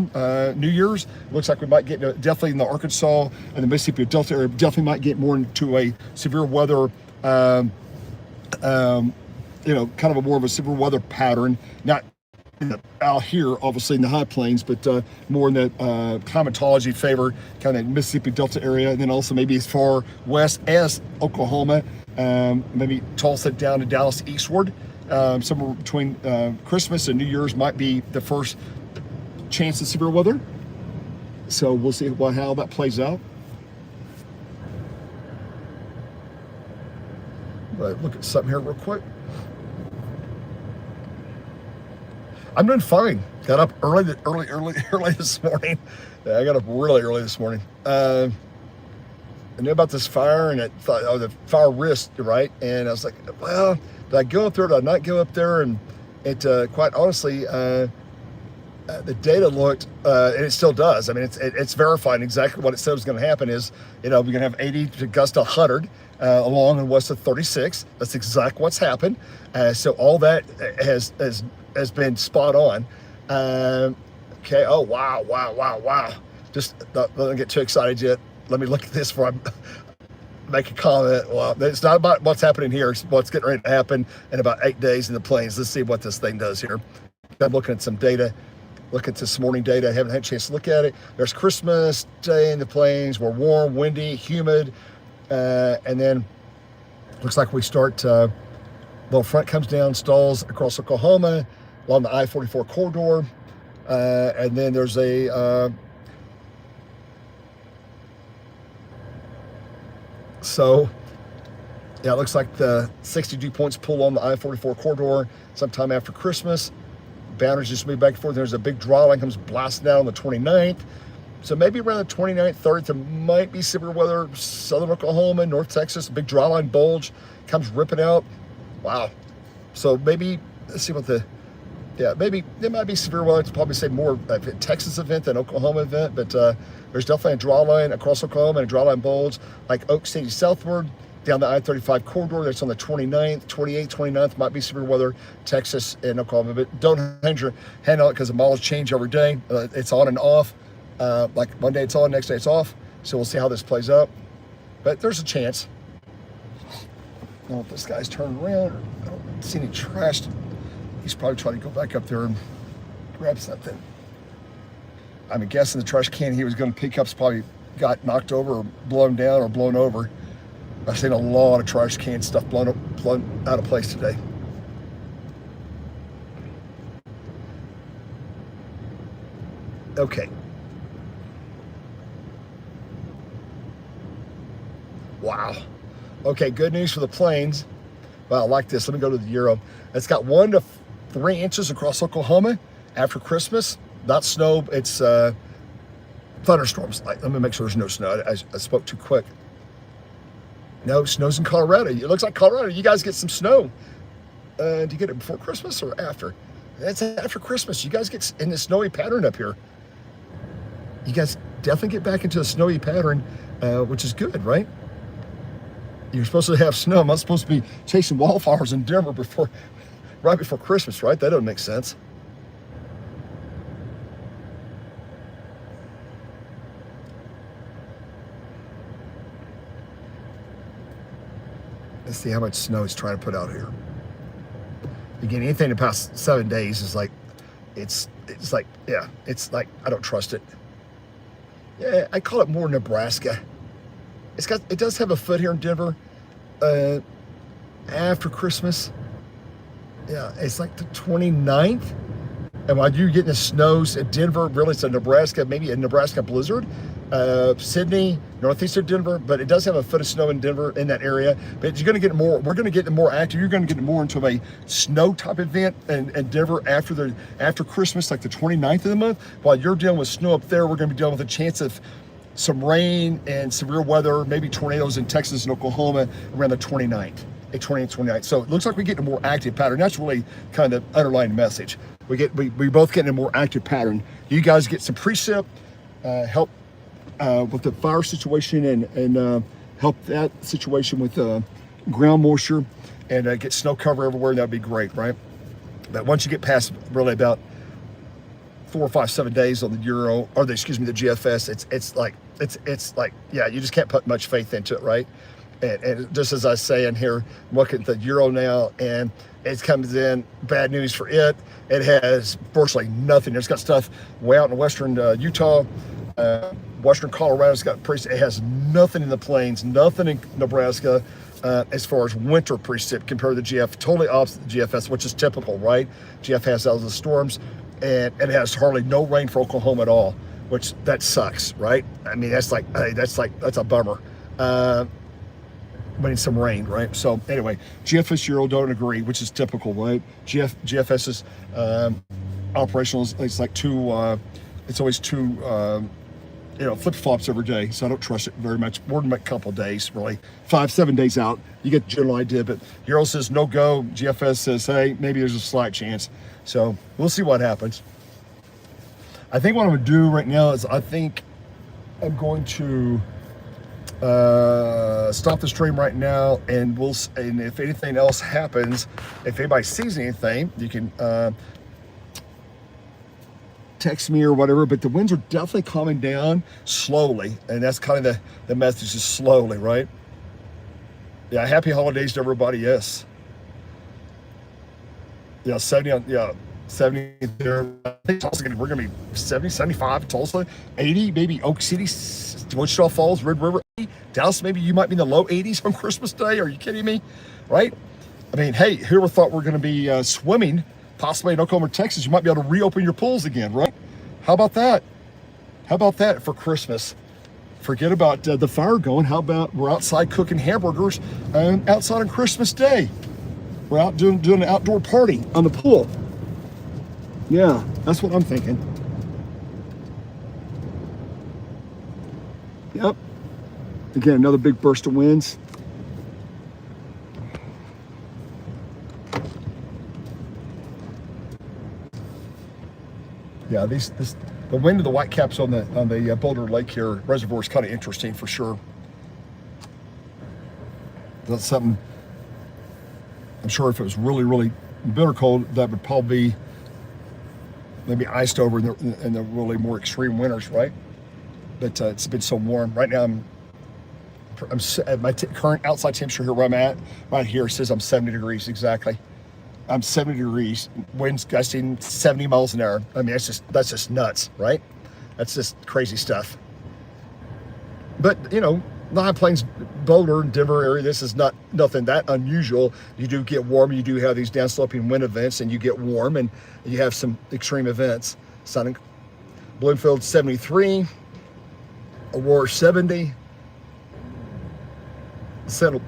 New Year's. Looks like we might get definitely in the Arkansas and the Mississippi Delta area, definitely might get more into a severe weather, kind of a more of a severe weather pattern. Not out here, obviously in the high plains, but more in the climatology favor kind of Mississippi Delta area, and then also maybe as far west as Oklahoma, maybe Tulsa down to Dallas eastward. Somewhere between Christmas and New Year's might be the first chance of severe weather. So we'll see how that plays out. But look at something here real quick. I'm doing fine. Got up early this morning. I got up really early this morning. I knew about this fire, and I thought, the fire risk, right? And I was like, well, did I go up there? Did I not go up there? And it, quite honestly, the data looked, and it still does. I mean, it's verifying exactly what it said was going to happen. Is we're going to have 80 to gust 100 along and west of 36. That's exactly what's happened. So all that has been spot on. Okay. Oh, wow. Just don't get too excited yet. Let me look at this before I make a comment. Well, it's not about what's happening here. It's what's getting ready to happen in about 8 days in the plains. Let's see what this thing does here. I'm looking at some data. Look at this morning data. I haven't had a chance to look at it. There's Christmas Day in the plains. We're warm, windy, humid. And then looks like we start, little front comes down, stalls across Oklahoma along the I-44 corridor. And then there's so yeah, it looks like the 60 dew points pull on the I-44 corridor sometime after Christmas. Boundaries just move back and forth. There's a big draw line comes blasting down on the 29th. So maybe around the 29th, 30th, there might be severe weather, southern Oklahoma, North Texas, a big draw line bulge comes ripping out. Wow. So maybe, let's see what maybe there might be severe weather. It's probably say more of a Texas event than Oklahoma event, but there's definitely a draw line across Oklahoma and a draw line bulge like Oak City southward down the I-35 corridor. That's on the 29th, 28th, 29th might be severe weather, Texas and Oklahoma, but don't handle it because the models change every day. It's on and off. Like one day it's on, next day it's off. So we'll see how this plays out. but there's a chance. I don't know if this guy's turning around. I don't see any trash. He's probably trying to go back up there and grab something. I'm guessing the trash can he was going to pick up's probably got knocked over or blown down or blown over. I've seen a lot of trash can stuff blown out of place today. Okay. Wow. Okay, good news for the plains. Well, I like this. Let me go to the Euro. It's got 1 to 3 inches across Oklahoma after Christmas. Not snow, it's thunderstorms. Let me make sure there's no snow. I spoke too quick. No, snow's in Colorado. It looks like Colorado. You guys get some snow. Do you get it before Christmas or after? That's after Christmas. You guys get in the snowy pattern up here. You guys definitely get back into a snowy pattern, which is good, right? You're supposed to have snow. I'm not supposed to be chasing wildfires in Denver right before Christmas, right? That doesn't make sense. Let's see how much snow he's trying to put out here. Again, anything in the past 7 days is like, it's like, I don't trust it. Yeah, I call it more Nebraska. It does have a foot here in Denver after Christmas. Yeah, it's like the 29th. And while you're getting the snows at Denver, really it's a Nebraska, maybe a Nebraska blizzard. Sydney, northeast of Denver, but it does have a foot of snow in Denver in that area. But you're going to get more. We're going to get more active. You're going to get more into a snow type event in Denver after Christmas, like the 29th of the month. While you're dealing with snow up there, we're going to be dealing with a chance of some rain and severe weather, maybe tornadoes in Texas and Oklahoma around the 29th, 29th. So it looks like we get a more active pattern. That's really kind of the underlying message. We both get in a more active pattern. You guys get some precip, help with the fire situation and help that situation with ground moisture and get snow cover everywhere. That'd be great, right? But once you get past really about 4 or 5, 7 days on the Euro, or the GFS, it's like, yeah, you just can't put much faith into it, right? And just as I say in here, I'm looking at the Euro now, and it comes in bad news for it. It has virtually nothing. It's got stuff way out in western Utah, western Colorado's got it has nothing in the plains, nothing in Nebraska as far as winter precip compared to the GF. Totally opposite the GFS, which is typical, right? GF has all the storms, and it has hardly no rain for Oklahoma at all, which that sucks, right? I mean, that's a bummer. We need some rain, right? So anyway, GFS Euro don't agree, which is typical, right? GFS's operational it's like it's always two flip flops every day. So I don't trust it very much. More than a couple days, really, 5-7 days out. You get the general idea. But Euro says no go. GFS says, hey, maybe there's a slight chance. So we'll see what happens. I think what I'm gonna do right now is I'm going to stop the stream right now, and if anything else happens, if anybody sees anything, you can text me or whatever. But the winds are definitely calming down slowly, and that's kind of the message, is slowly, right? Yeah, happy holidays to everybody. Yes. Yeah, 70 there. I think we're going to be 70, 75 Tulsa, 80, maybe Oak City, Wichita Falls, Red River, 80. Dallas, maybe you might be in the low 80s on Christmas Day. Are you kidding me? Right? I mean, hey, whoever thought we're going to be swimming, possibly in Oklahoma, Texas, you might be able to reopen your pools again, right? How about that? How about that for Christmas? Forget about the fire going. How about we're outside cooking hamburgers outside on Christmas Day? We're out doing an outdoor party on the pool. Yeah, that's what I'm thinking. Yep. Again, another big burst of winds. Yeah, the wind of the whitecaps on the Boulder Lake here reservoir is kind of interesting for sure. That's something. I'm sure if it was really, really bitter cold, that would probably be maybe iced over in the really more extreme winters, right? But it's been so warm. Right now I'm At my current outside temperature here where I'm at, right here, says I'm 70 degrees exactly. I'm 70 degrees, winds gusting 70 miles an hour. I mean, that's just nuts, right? That's just crazy stuff. But, you know, the High Plains, Boulder, Denver area, this is nothing that unusual. You do get warm. You do have these downsloping wind events, and you get warm, and you have some extreme events. Bloomfield 73, Aurora 70, Sentinel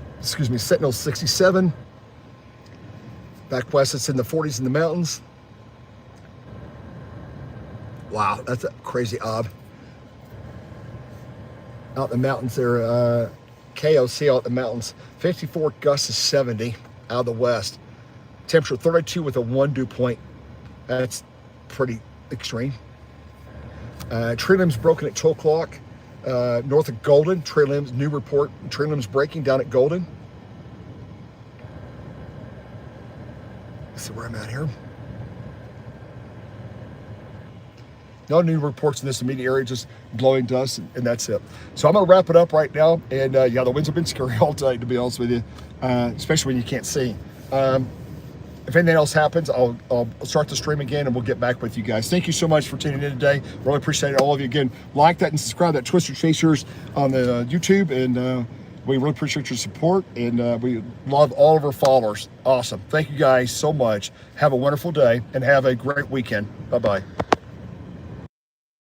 67. Back west, it's in the 40s in the mountains. Wow, that's a crazy odd. Out in the mountains there, KOC out in the mountains, 54 gusts to 70 out of the west. Temperature 32 with a 1 dew point. That's pretty extreme. Tree limbs broken at 12 o'clock. North of Golden, tree limbs, new report, tree limbs breaking down at Golden. Let's see where I'm at here. No new reports in this immediate area, just blowing dust, and that's it. So I'm going to wrap it up right now. And yeah, the winds have been scary all day, to be honest with you, especially when you can't see. If anything else happens, I'll start the stream again, and we'll get back with you guys. Thank you so much for tuning in today. Really appreciate all of you. Again, like that and subscribe to that Twister Chasers on the YouTube, and we really appreciate your support, and we love all of our followers. Awesome. Thank you guys so much. Have a wonderful day, and have a great weekend. Bye-bye.